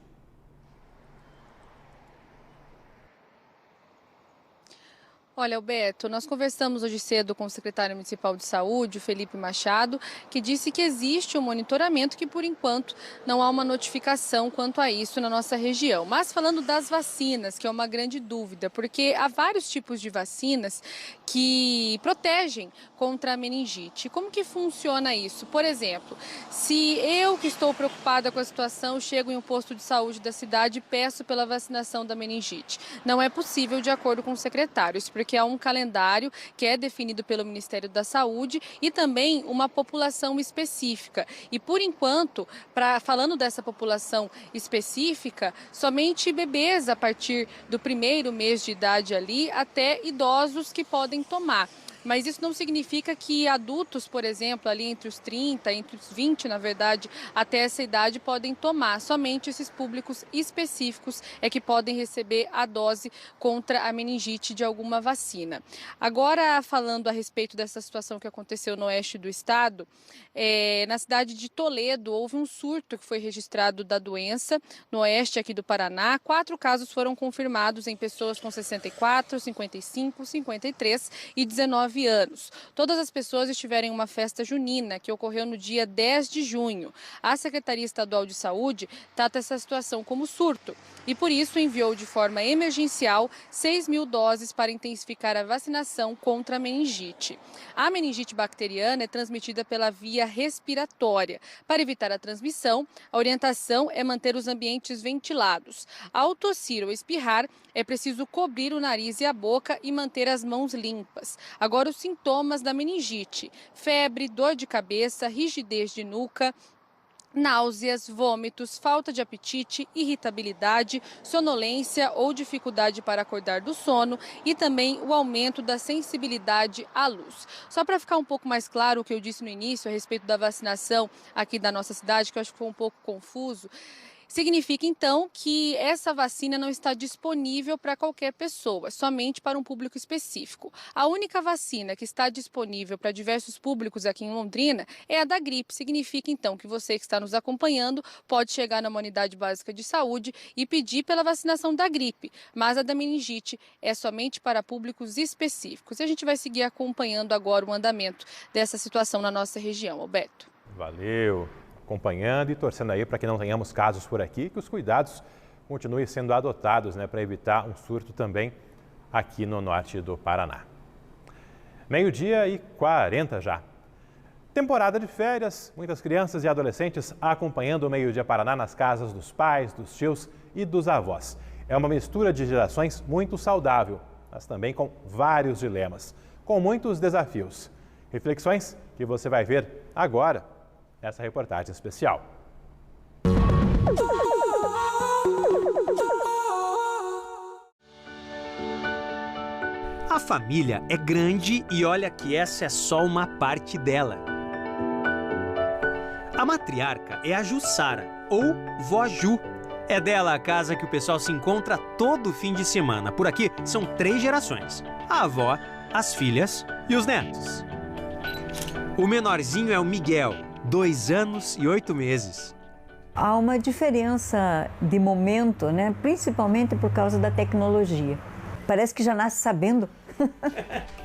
Olha, Alberto, nós conversamos hoje cedo com o secretário municipal de saúde, o Felipe Machado, que disse que existe um monitoramento, que por enquanto não há uma notificação quanto a isso na nossa região. Mas falando das vacinas, que é uma grande dúvida, porque há vários tipos de vacinas que protegem contra a meningite. Como que funciona isso? Por exemplo, se eu que estou preocupada com a situação, chego em um posto de saúde da cidade e peço pela vacinação da meningite, não é possível de acordo com o secretário. Isso porque há um calendário que é definido pelo Ministério da Saúde e também uma população específica. E por enquanto, falando dessa população específica, somente bebês a partir do primeiro mês de idade ali até idosos que podem tomar. Mas isso não significa que adultos, por exemplo, ali entre os 30, entre os 20, na verdade, até essa idade podem tomar. Somente esses públicos específicos é que podem receber a dose contra a meningite de alguma vacina. Agora, falando a respeito dessa situação que aconteceu no oeste do estado, na cidade de Toledo houve um surto que foi registrado da doença no oeste aqui do Paraná. 4 casos foram confirmados em pessoas com 64, 55, 53 e 19 anos. Todas as pessoas estiveram em uma festa junina que ocorreu no dia 10 de junho. A Secretaria Estadual de Saúde trata essa situação como surto e, por isso, enviou de forma emergencial 6.000 doses para intensificar a vacinação contra a meningite. A meningite bacteriana é transmitida pela via respiratória. Para evitar a transmissão, a orientação é manter os ambientes ventilados. Ao tossir ou espirrar, é preciso cobrir o nariz e a boca e manter as mãos limpas. Agora, os sintomas da meningite: febre, dor de cabeça, rigidez de nuca, náuseas, vômitos, falta de apetite, irritabilidade, sonolência ou dificuldade para acordar do sono e também o aumento da sensibilidade à luz. Só para ficar um pouco mais claro o que eu disse no início a respeito da vacinação aqui da nossa cidade, que eu acho que foi um pouco confuso. Significa, então, que essa vacina não está disponível para qualquer pessoa, somente para um público específico. A única vacina que está disponível para diversos públicos aqui em Londrina é a da gripe. Significa, então, que você que está nos acompanhando pode chegar numa unidade básica de saúde e pedir pela vacinação da gripe, mas a da meningite é somente para públicos específicos. E a gente vai seguir acompanhando agora o andamento dessa situação na nossa região. Alberto. Valeu. Acompanhando e torcendo aí para que não tenhamos casos por aqui, que os cuidados continuem sendo adotados, para evitar um surto também aqui no norte do Paraná. 12h40 já. Temporada de férias, muitas crianças e adolescentes acompanhando o Meio Dia Paraná nas casas dos pais, dos tios e dos avós. É uma mistura de gerações muito saudável, mas também com vários dilemas, com muitos desafios. Reflexões que você vai ver agora nessa reportagem especial. A família é grande e olha que essa é só uma parte dela. A matriarca é a Jussara, ou Vó Ju. É dela a casa que o pessoal se encontra todo fim de semana. Por aqui são 3 gerações: a avó, as filhas e os netos. O menorzinho é o Miguel, 2 anos e 8 meses. Há uma diferença de momento, principalmente por causa da tecnologia. Parece que já nasce sabendo.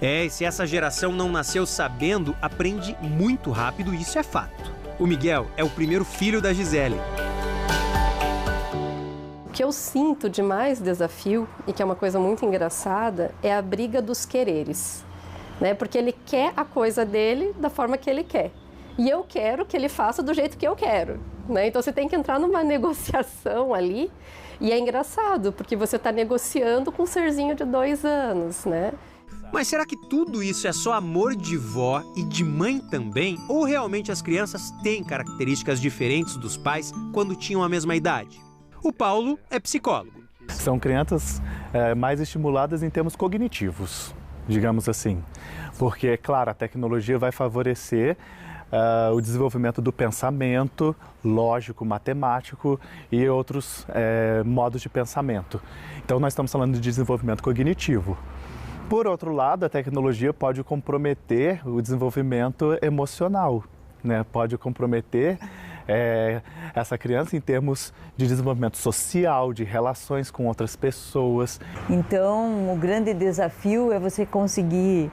E se essa geração não nasceu sabendo, aprende muito rápido, isso é fato. O Miguel é o primeiro filho da Gisele. O que eu sinto de mais desafio, e que é uma coisa muito engraçada, é a briga dos quereres. Porque ele quer a coisa dele da forma que ele quer. E eu quero que ele faça do jeito que eu quero. Então você tem que entrar numa negociação ali. E é engraçado, porque você está negociando com um serzinho de 2 anos, Mas será que tudo isso é só amor de vó e de mãe também? Ou realmente as crianças têm características diferentes dos pais quando tinham a mesma idade? O Paulo é psicólogo. São crianças mais estimuladas em termos cognitivos, digamos assim. Porque, claro, a tecnologia vai favorecer o desenvolvimento do pensamento lógico, matemático e outros modos de pensamento. Então, nós estamos falando de desenvolvimento cognitivo. Por outro lado, a tecnologia pode comprometer o desenvolvimento emocional, Pode comprometer essa criança em termos de desenvolvimento social, de relações com outras pessoas. Então, o grande desafio é você conseguir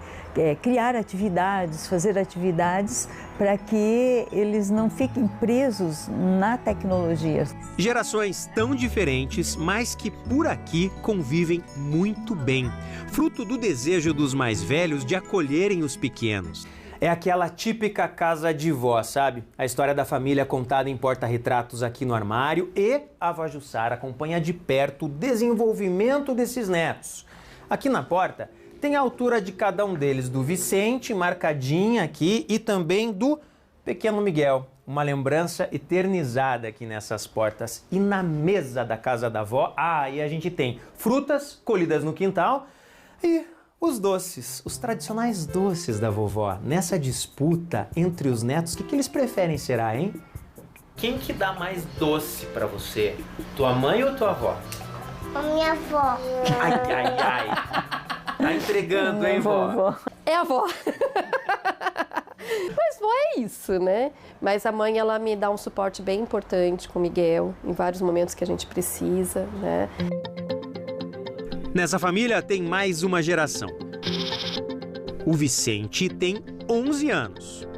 criar atividades, fazer atividades para que eles não fiquem presos na tecnologia. Gerações tão diferentes, mas que por aqui convivem muito bem, fruto do desejo dos mais velhos de acolherem os pequenos. É aquela típica casa de vó, sabe? A história da família contada em porta-retratos aqui no armário, e a vó Jussara acompanha de perto o desenvolvimento desses netos. Aqui na porta tem a altura de cada um deles, do Vicente, marcadinha aqui, e também do pequeno Miguel. Uma lembrança eternizada aqui nessas portas. E na mesa da casa da avó, e a gente tem frutas colhidas no quintal e os doces, os tradicionais doces da vovó. Nessa disputa entre os netos, o que eles preferem, será, hein? Quem que dá mais doce pra você? Tua mãe ou tua avó? A minha avó. Ai, ai, ai. Tá entregando, hein, vó? É a avó. Mas vó é isso, né? Mas a mãe, ela me dá um suporte bem importante com o Miguel, em vários momentos que a gente precisa, né? Nessa família tem mais uma geração. O Vicente tem 11 anos.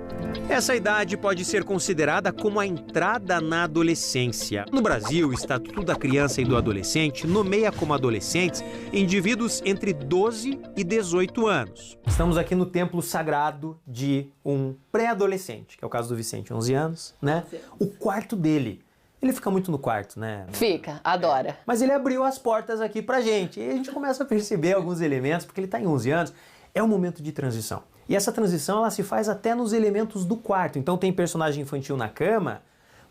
Essa idade pode ser considerada como a entrada na adolescência. No Brasil, o Estatuto da Criança e do Adolescente nomeia como adolescentes indivíduos entre 12 e 18 anos. Estamos aqui no templo sagrado de um pré-adolescente, que é o caso do Vicente, 11 anos, né? O quarto dele. Ele fica muito no quarto, né? Fica, adora. Mas ele abriu as portas aqui pra gente. E a gente começa a perceber alguns elementos, porque ele tá em 11 anos. É um momento de transição. E essa transição, ela se faz até nos elementos do quarto. Então tem personagem infantil na cama,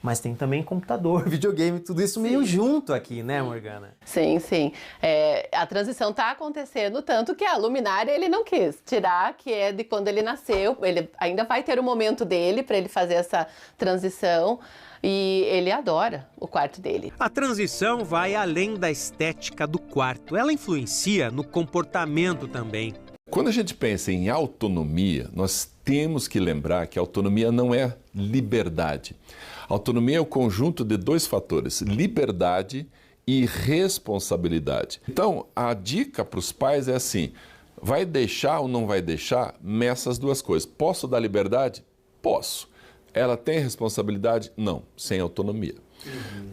mas tem também computador, videogame, tudo isso meio junto aqui, né, Morgana? Sim, sim. A transição está acontecendo, tanto que a luminária ele não quis tirar, que é de quando ele nasceu. Ele ainda vai ter o momento dele para ele fazer essa transição. E ele adora o quarto dele. A transição vai além da estética do quarto. Ela influencia no comportamento também. Quando a gente pensa em autonomia, nós temos que lembrar que a autonomia não é liberdade. A autonomia é o conjunto de dois fatores, liberdade e responsabilidade. Então, a dica para os pais é assim, vai deixar ou não vai deixar nessas duas coisas. Posso dar liberdade? Posso. Ela tem responsabilidade? Não, sem autonomia.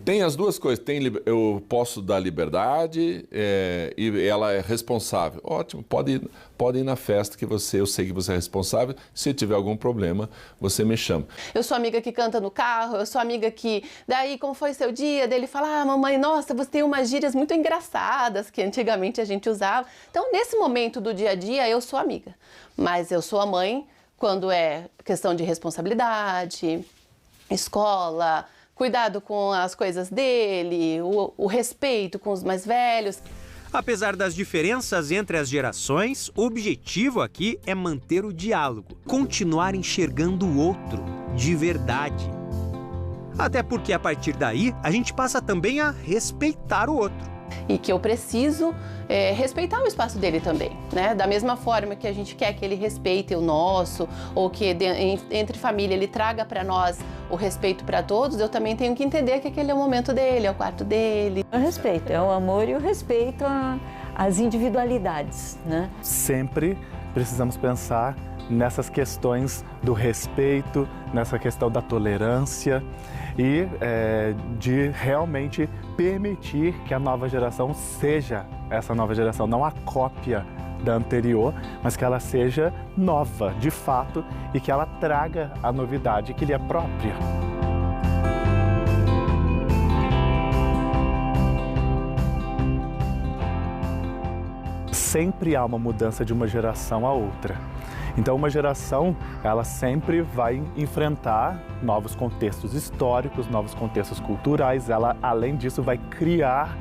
Tem as duas coisas, eu posso dar liberdade e ela é responsável. Ótimo, pode ir na festa que eu sei que você é responsável. Se tiver algum problema, você me chama. Eu sou amiga que canta no carro, eu sou amiga que, daí como foi seu dia? Dele fala, mamãe, nossa, você tem umas gírias muito engraçadas que antigamente a gente usava. Então, nesse momento do dia a dia, eu sou amiga. Mas eu sou a mãe quando é questão de responsabilidade, escola, cuidado com as coisas dele, o respeito com os mais velhos. Apesar das diferenças entre as gerações, o objetivo aqui é manter o diálogo, continuar enxergando o outro de verdade. Até porque a partir daí a gente passa também a respeitar o outro. E que eu preciso respeitar o espaço dele também, né? Da mesma forma que a gente quer que ele respeite o nosso, ou que entre família ele traga para nós o respeito para todos, eu também tenho que entender que aquele é o momento dele, é o quarto dele. O respeito, é o amor e o respeito às individualidades, né? Sempre precisamos pensar nessas questões do respeito, nessa questão da tolerância e de realmente permitir que a nova geração seja essa nova geração, não a cópia da anterior, mas que ela seja nova, de fato, e que ela traga a novidade que lhe é própria. Sempre há uma mudança de uma geração a outra. Então, uma geração, ela sempre vai enfrentar novos contextos históricos, novos contextos culturais. Ela, além disso, vai criar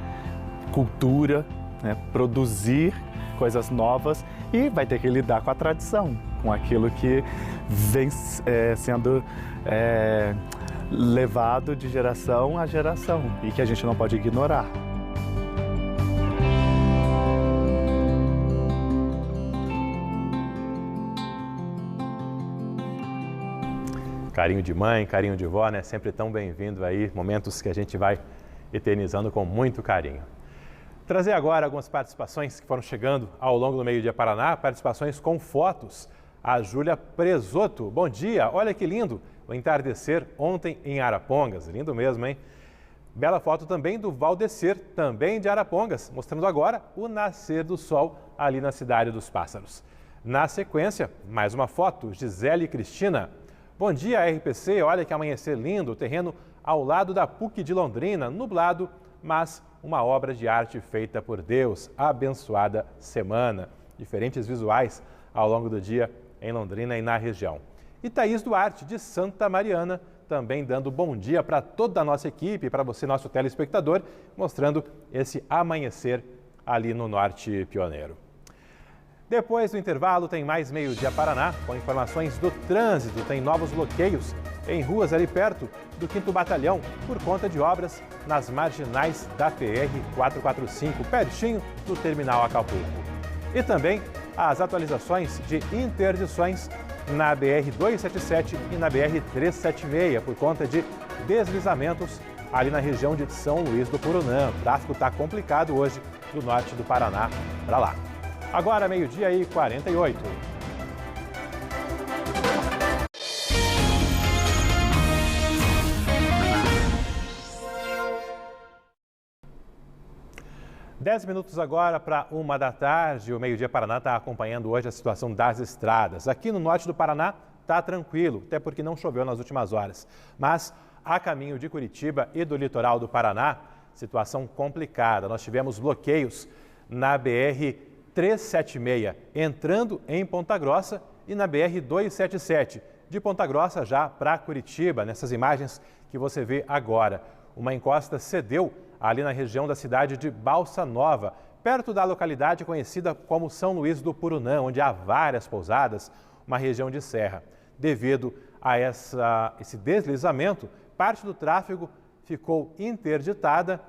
cultura, né, produzir coisas novas e vai ter que lidar com a tradição, com aquilo que vem sendo levado de geração a geração e que a gente não pode ignorar. Carinho de mãe, carinho de vó, né? Sempre tão bem-vindo aí, momentos que a gente vai eternizando com muito carinho. Trazer agora algumas participações que foram chegando ao longo do Meio Dia Paraná, participações com fotos. A Júlia Presoto, bom dia, olha que lindo, o entardecer ontem em Arapongas, lindo mesmo, hein? Bela foto também do Valdecir, também de Arapongas, mostrando agora o nascer do sol ali na Cidade dos Pássaros. Na sequência, mais uma foto, Gisele e Cristina. Bom dia, RPC, olha que amanhecer lindo, o terreno ao lado da PUC de Londrina, nublado, mas uma obra de arte feita por Deus. Abençoada semana. diferentes visuais ao longo do dia em Londrina e na região. E Thaís Duarte, de Santa Mariana, também dando bom dia para toda a nossa equipe, para você, nosso telespectador, mostrando esse amanhecer ali no Norte Pioneiro. Depois do intervalo, tem mais Meio-Dia Paraná, com informações do trânsito. Tem novos bloqueios em ruas ali perto do 5º Batalhão, por conta de obras nas marginais da PR-445, pertinho do Terminal Acapulco. E também as atualizações de interdições na BR-277 e na BR-376, por conta de deslizamentos ali na região de São Luís do Purunã. O tráfego está complicado hoje do norte do Paraná para lá. Agora, meio-dia e 48. Dez minutos agora para 1h da tarde. O Meio-Dia Paraná está acompanhando hoje a situação das estradas. Aqui no norte do Paraná está tranquilo, até porque não choveu nas últimas horas. Mas a caminho de Curitiba e do litoral do Paraná, situação complicada. Nós tivemos bloqueios na BR-376, entrando em Ponta Grossa, e na BR-277, de Ponta Grossa já para Curitiba, nessas imagens que você vê agora. Uma encosta cedeu ali na região da cidade de Balsa Nova, perto da localidade conhecida como São Luís do Purunã, onde há várias pousadas, uma região de serra. Devido a esse deslizamento, parte do tráfego ficou interditada,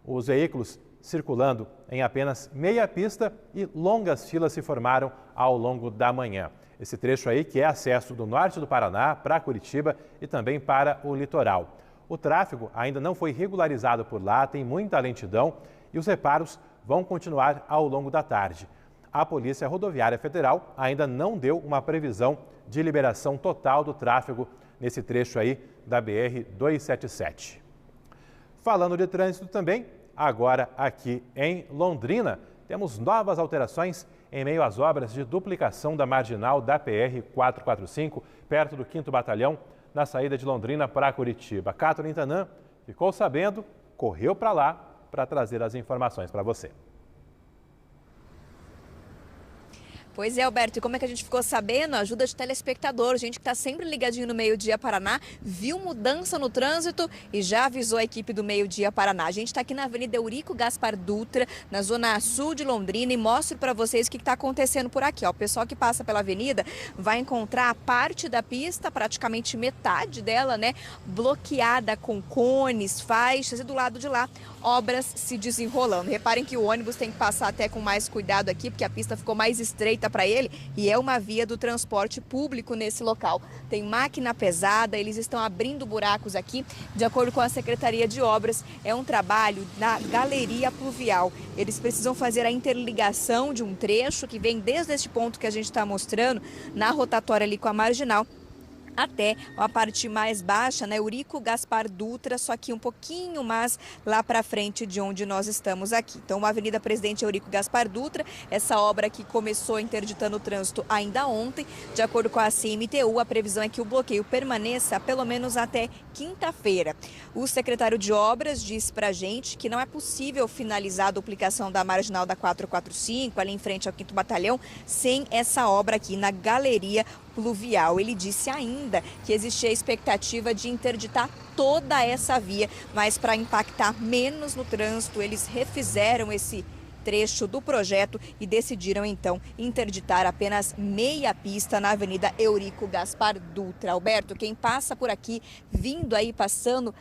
os veículos circulando em apenas meia pista e longas filas se formaram ao longo da manhã. Esse trecho aí que é acesso do norte do Paraná para Curitiba e também para o litoral. O tráfego ainda não foi regularizado por lá, tem muita lentidão e os reparos vão continuar ao longo da tarde. A Polícia Rodoviária Federal ainda não deu uma previsão de liberação total do tráfego nesse trecho aí da BR-277. Falando de trânsito também, agora aqui em Londrina, temos novas alterações em meio às obras de duplicação da marginal da PR-445, perto do 5º Batalhão, na saída de Londrina para Curitiba. Catherine Tanan ficou sabendo, correu para lá para trazer as informações para você. Pois é, Alberto, e como é que a gente ficou sabendo? Ajuda de telespectador, gente que está sempre ligadinho no Meio-Dia Paraná, viu mudança no trânsito e já avisou a equipe do Meio-Dia Paraná. A gente está aqui na Avenida Eurico Gaspar Dutra, na zona sul de Londrina, e mostro para vocês o que está acontecendo por aqui. Ó, o pessoal que passa pela avenida vai encontrar a parte da pista, praticamente metade dela, né, bloqueada com cones, faixas, e do lado de lá, obras se desenrolando. Reparem que o ônibus tem que passar até com mais cuidado aqui, porque a pista ficou mais estreita para ele e é uma via do transporte público nesse local. Tem máquina pesada, eles estão abrindo buracos aqui, de acordo com a Secretaria de Obras, é um trabalho na galeria pluvial. Eles precisam fazer a interligação de um trecho que vem desde este ponto que a gente está mostrando, na rotatória ali com a marginal, até a parte mais baixa, né, Eurico Gaspar Dutra, só que um pouquinho mais lá para frente de onde nós estamos aqui. Então, a Avenida Presidente Eurico Gaspar Dutra, essa obra que começou interditando o trânsito ainda ontem, de acordo com a CMTU, a previsão é que o bloqueio permaneça pelo menos até quinta-feira. O secretário de Obras disse para a gente que não é possível finalizar a duplicação da marginal da 445, ali em frente ao 5º Batalhão, sem essa obra aqui na galeria pluvial. Ele disse ainda que existia a expectativa de interditar toda essa via, mas para impactar menos no trânsito, eles refizeram esse trecho do projeto e decidiram então interditar apenas meia pista na Avenida Eurico Gaspar Dutra. Alberto, quem passa por aqui, vindo aí, passando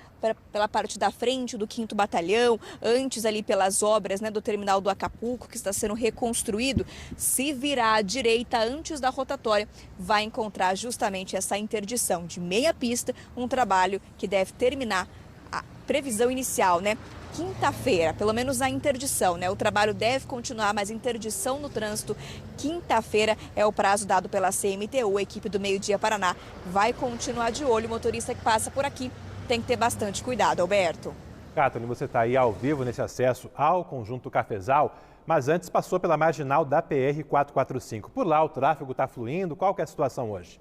pela parte da frente do 5º Batalhão, antes ali pelas obras, né, do terminal do Acapulco, que está sendo reconstruído, se virar à direita antes da rotatória, vai encontrar justamente essa interdição de meia pista, um trabalho que deve terminar, a previsão inicial, né, quinta-feira, pelo menos a interdição, né? O trabalho deve continuar, mas interdição no trânsito, quinta-feira é o prazo dado pela CMTU. A equipe do Meio-Dia Paraná vai continuar de olho. O motorista que passa por aqui tem que ter bastante cuidado, Alberto. Catherine, você está aí ao vivo nesse acesso ao Conjunto Cafezal, mas antes passou pela marginal da PR-445. Por lá o tráfego está fluindo. Qual que é a situação hoje?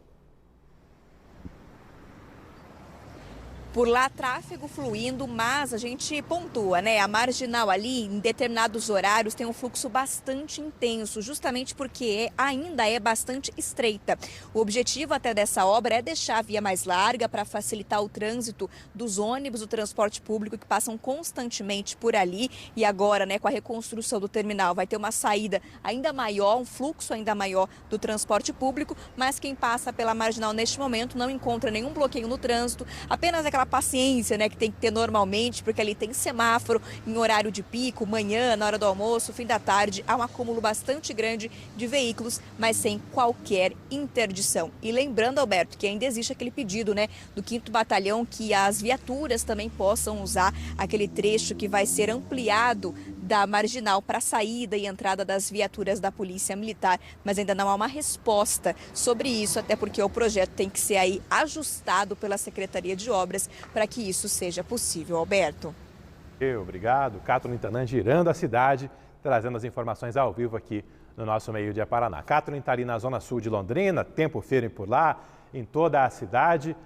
Por lá, tráfego fluindo, mas a gente pontua, né? A marginal ali, em determinados horários, tem um fluxo bastante intenso, justamente porque ainda é bastante estreita. O objetivo até dessa obra é deixar a via mais larga para facilitar o trânsito dos ônibus, do transporte público que passam constantemente por ali. E agora, né, com a reconstrução do terminal, vai ter uma saída ainda maior, um fluxo ainda maior do transporte público, mas quem passa pela marginal neste momento não encontra nenhum bloqueio no trânsito, apenas aquela paciência, né, que tem que ter normalmente, porque ali tem semáforo em horário de pico, manhã, na hora do almoço, fim da tarde, há um acúmulo bastante grande de veículos, mas sem qualquer interdição. E lembrando, Alberto, que ainda existe aquele pedido, né, do 5º Batalhão que as viaturas também possam usar aquele trecho que vai ser ampliado da marginal para a saída e entrada das viaturas da Polícia Militar, mas ainda não há uma resposta sobre isso, até porque o projeto tem que ser aí ajustado pela Secretaria de Obras para que isso seja possível. Alberto. Obrigado. Cátulo Tanan girando a cidade, trazendo as informações ao vivo aqui no nosso Meio-Dia Paraná. Cátulo está ali na zona sul de Londrina, tempo firme por lá, em toda a cidade,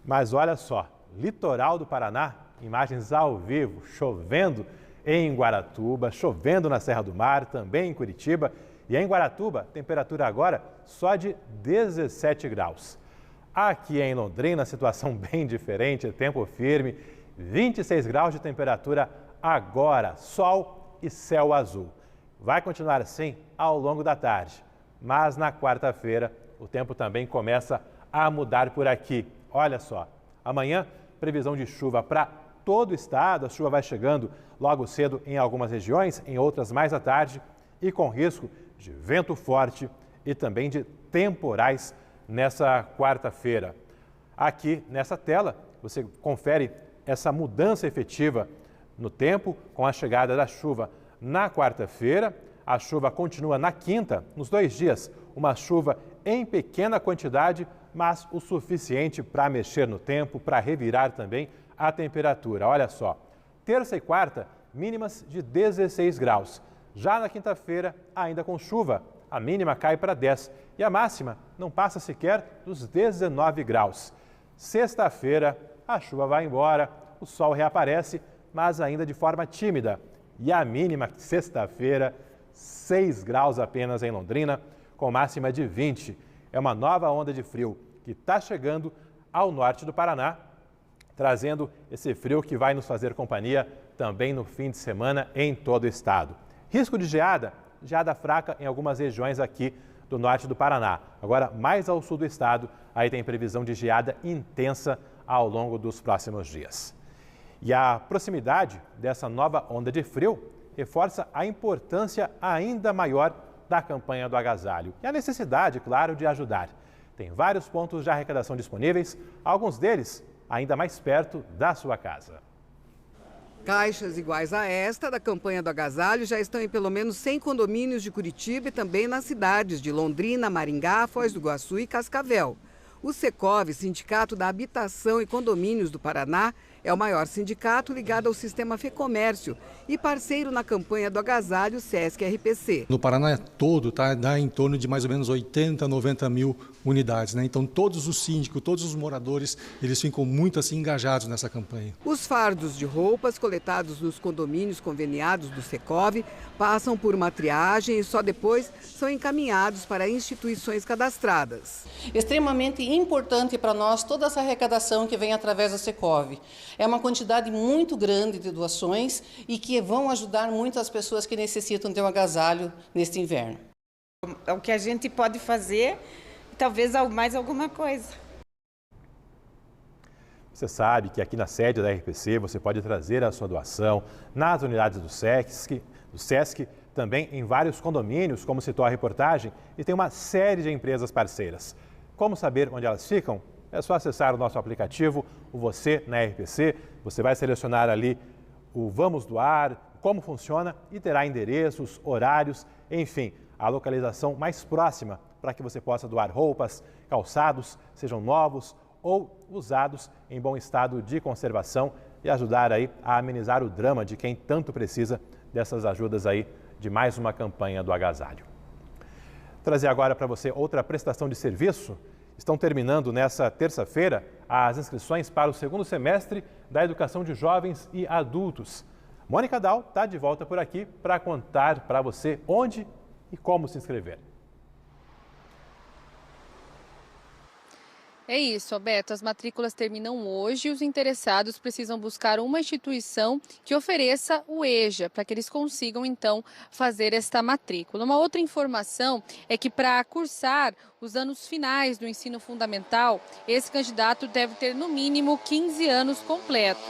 mas olha só, litoral do Paraná, imagens ao vivo, chovendo em Guaratuba, chovendo na Serra do Mar, também em Curitiba. E em Guaratuba, temperatura agora só de 17 graus. Aqui em Londrina, situação bem diferente, tempo firme, 26 graus de temperatura agora, sol e céu azul. Vai continuar assim ao longo da tarde, mas na quarta-feira o tempo também começa a mudar por aqui. Olha só, amanhã previsão de chuva para todo o estado, a chuva vai chegando logo cedo em algumas regiões, em outras mais à tarde, e com risco de vento forte e também de temporais nessa quarta-feira. Aqui nessa tela você confere essa mudança efetiva no tempo com a chegada da chuva na quarta-feira. A chuva continua na quinta, nos 2 dias, uma chuva em pequena quantidade, mas o suficiente para mexer no tempo, para revirar também a temperatura. Olha só, terça e quarta, mínimas de 16 graus. Já na quinta-feira, ainda com chuva, a mínima cai para 10 e a máxima não passa sequer dos 19 graus. Sexta-feira, a chuva vai embora, o sol reaparece, mas ainda de forma tímida. E a mínima, sexta-feira, 6 graus apenas em Londrina, com máxima de 20. É uma nova onda de frio que está chegando ao norte do Paraná, trazendo esse frio que vai nos fazer companhia também no fim de semana em todo o estado. Risco de geada, geada fraca em algumas regiões aqui do norte do Paraná. Agora, mais ao sul do estado, aí tem previsão de geada intensa ao longo dos próximos dias. E a proximidade dessa nova onda de frio reforça a importância ainda maior da campanha do agasalho e a necessidade, claro, de ajudar. Tem vários pontos de arrecadação disponíveis, alguns deles ainda mais perto da sua casa. Caixas iguais a esta da campanha do agasalho já estão em pelo menos 100 condomínios de Curitiba e também nas cidades de Londrina, Maringá, Foz do Iguaçu e Cascavel. O Secov, Sindicato da Habitação e Condomínios do Paraná, é o maior sindicato ligado ao sistema Fecomércio e parceiro na campanha do agasalho Sesc-RPC. No Paraná todo, dá em torno de mais ou menos 80, 90 mil unidades, né? Então todos os síndicos, todos os moradores, eles ficam muito assim engajados nessa campanha. Os fardos de roupas coletados nos condomínios conveniados do Secov passam por uma triagem e só depois são encaminhados para instituições cadastradas. Extremamente importante para nós toda essa arrecadação que vem através do Secov. É uma quantidade muito grande de doações e que vão ajudar muitas pessoas que necessitam de um agasalho neste inverno. É o que a gente pode fazer, talvez mais alguma coisa. Você sabe que aqui na sede da RPC você pode trazer a sua doação nas unidades do SESC, também em vários condomínios, como citou a reportagem, e tem uma série de empresas parceiras. Como saber onde elas ficam? É só acessar o nosso aplicativo, o Você na RPC. Você vai selecionar ali o Vamos Doar, como funciona e terá endereços, horários, enfim, a localização mais próxima para que você possa doar roupas, calçados, sejam novos ou usados em bom estado de conservação e ajudar aí a amenizar o drama de quem tanto precisa dessas ajudas aí de mais uma campanha do agasalho. Trazer agora para você outra prestação de serviço Estão terminando nesta terça-feira as inscrições para o segundo semestre da Educação de Jovens e Adultos. Mônica Dal está de volta por aqui para contar para você onde e como se inscrever. É isso, Alberto. As matrículas terminam hoje e os interessados precisam buscar uma instituição que ofereça o EJA, para que eles consigam, então, fazer esta matrícula. Uma outra informação é que para cursar os anos finais do ensino fundamental, esse candidato deve ter, no mínimo, 15 anos completos.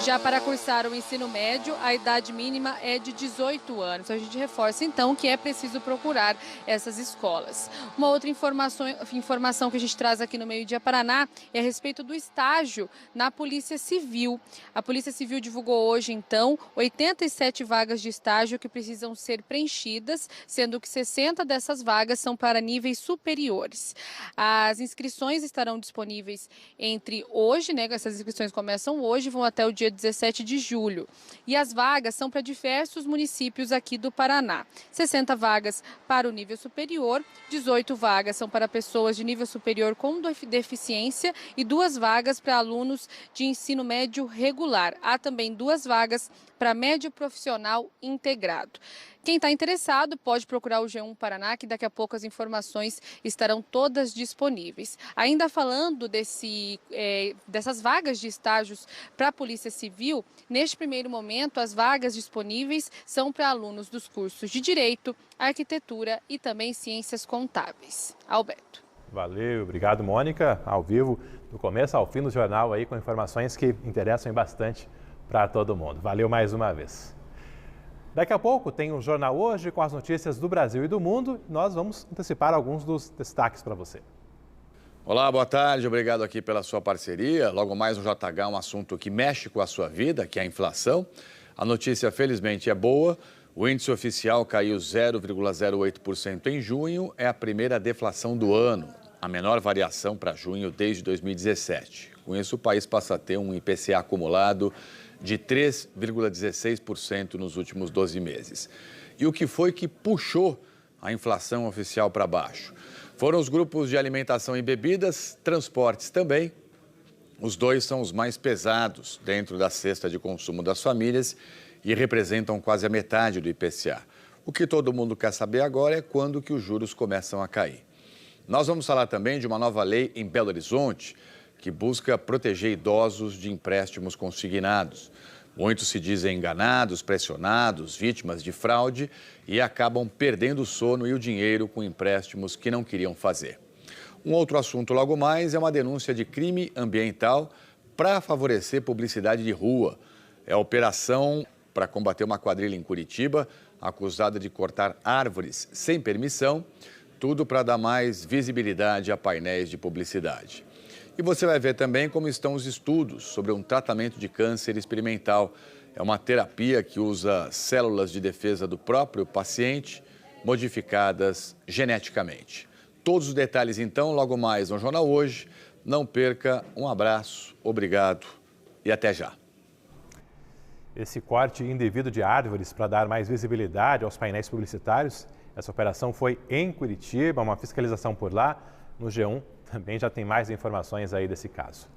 Já para cursar o ensino médio, a idade mínima é de 18 anos. A gente reforça, então, que é preciso procurar essas escolas. Uma outra informação que a gente traz aqui no Meio Dia Paraná é a respeito do estágio na Polícia Civil. A Polícia Civil divulgou hoje, então, 87 vagas de estágio que precisam ser preenchidas, sendo que 60 dessas vagas são para níveis superiores. As inscrições estarão disponíveis entre hoje, né? Essas inscrições começam hoje e vão até o dia 17 de julho. E as vagas são para diversos municípios aqui do Paraná. 60 vagas para o nível superior, 18 vagas são para pessoas de nível superior com deficiência e 2 vagas para alunos de ensino médio regular. Há também 2 vagas para médio profissional integrado. Quem está interessado pode procurar o G1 Paraná, que daqui a pouco as informações estarão todas disponíveis. Ainda falando dessas vagas de estágios para a Polícia Civil, neste primeiro momento as vagas disponíveis são para alunos dos cursos de Direito, Arquitetura e também Ciências Contábeis. Alberto. Valeu, obrigado, Mônica. Ao vivo, do começo ao fim do jornal, aí com informações que interessam bastante para todo mundo. Valeu mais uma vez. Daqui a pouco tem um Jornal Hoje com as notícias do Brasil e do mundo. Nós vamos antecipar alguns dos destaques para você. Olá, boa tarde. Obrigado aqui pela sua parceria. Logo mais um JH, um assunto que mexe com a sua vida, que é a inflação. A notícia, felizmente, é boa. O índice oficial caiu 0,08% em junho. É a primeira deflação do ano, a menor variação para junho desde 2017. Com isso, o país passa a ter um IPCA acumulado de 3,16% nos últimos 12 meses. E o que foi que puxou a inflação oficial para baixo? Foram os grupos de alimentação e bebidas, transportes também. Os dois são os mais pesados dentro da cesta de consumo das famílias e representam quase a metade do IPCA. O que todo mundo quer saber agora é quando que os juros começam a cair. Nós vamos falar também de uma nova lei em Belo Horizonte que busca proteger idosos de empréstimos consignados. Muitos se dizem enganados, pressionados, vítimas de fraude e acabam perdendo o sono e o dinheiro com empréstimos que não queriam fazer. Um outro assunto logo mais é uma denúncia de crime ambiental para favorecer publicidade de rua. É a operação para combater uma quadrilha em Curitiba acusada de cortar árvores sem permissão, tudo para dar mais visibilidade a painéis de publicidade. E você vai ver também como estão os estudos sobre um tratamento de câncer experimental. É uma terapia que usa células de defesa do próprio paciente, modificadas geneticamente. Todos os detalhes, então, logo mais no Jornal Hoje. Não perca, um abraço, obrigado e até já. Esse corte indevido de árvores para dar mais visibilidade aos painéis publicitários, essa operação foi em Curitiba, uma fiscalização por lá. No G1 também já tem mais informações aí desse caso.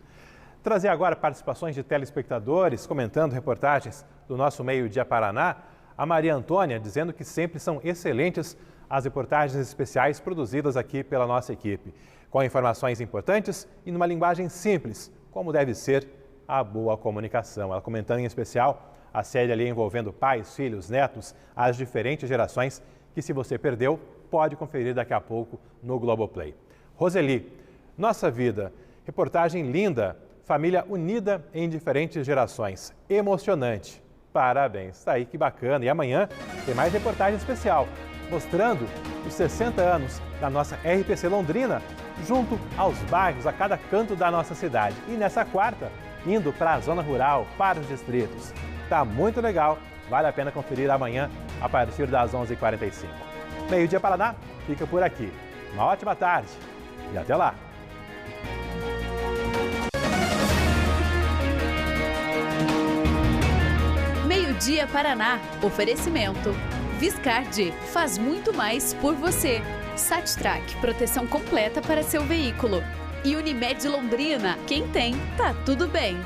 Trazer agora participações de telespectadores comentando reportagens do nosso Meio Dia Paraná. A Maria Antônia dizendo que sempre são excelentes as reportagens especiais produzidas aqui pela nossa equipe, com informações importantes e numa linguagem simples, como deve ser a boa comunicação. Ela comentando em especial a série ali envolvendo pais, filhos, netos, as diferentes gerações, que se você perdeu, pode conferir daqui a pouco no Globoplay. Roseli, Nossa Vida, reportagem linda, família unida em diferentes gerações, emocionante. Parabéns, tá aí, que bacana. E amanhã tem mais reportagem especial, mostrando os 60 anos da nossa RPC Londrina, junto aos bairros, a cada canto da nossa cidade. E nessa quarta, indo para a zona rural, para os distritos. Tá muito legal, vale a pena conferir amanhã a partir das 11h45. Meio Dia Paraná fica por aqui. Uma ótima tarde e até lá! Meio Dia Paraná. Oferecimento. Viscardi faz muito mais por você. Sattrac, proteção completa para seu veículo. E Unimed Londrina, quem tem, tá tudo bem.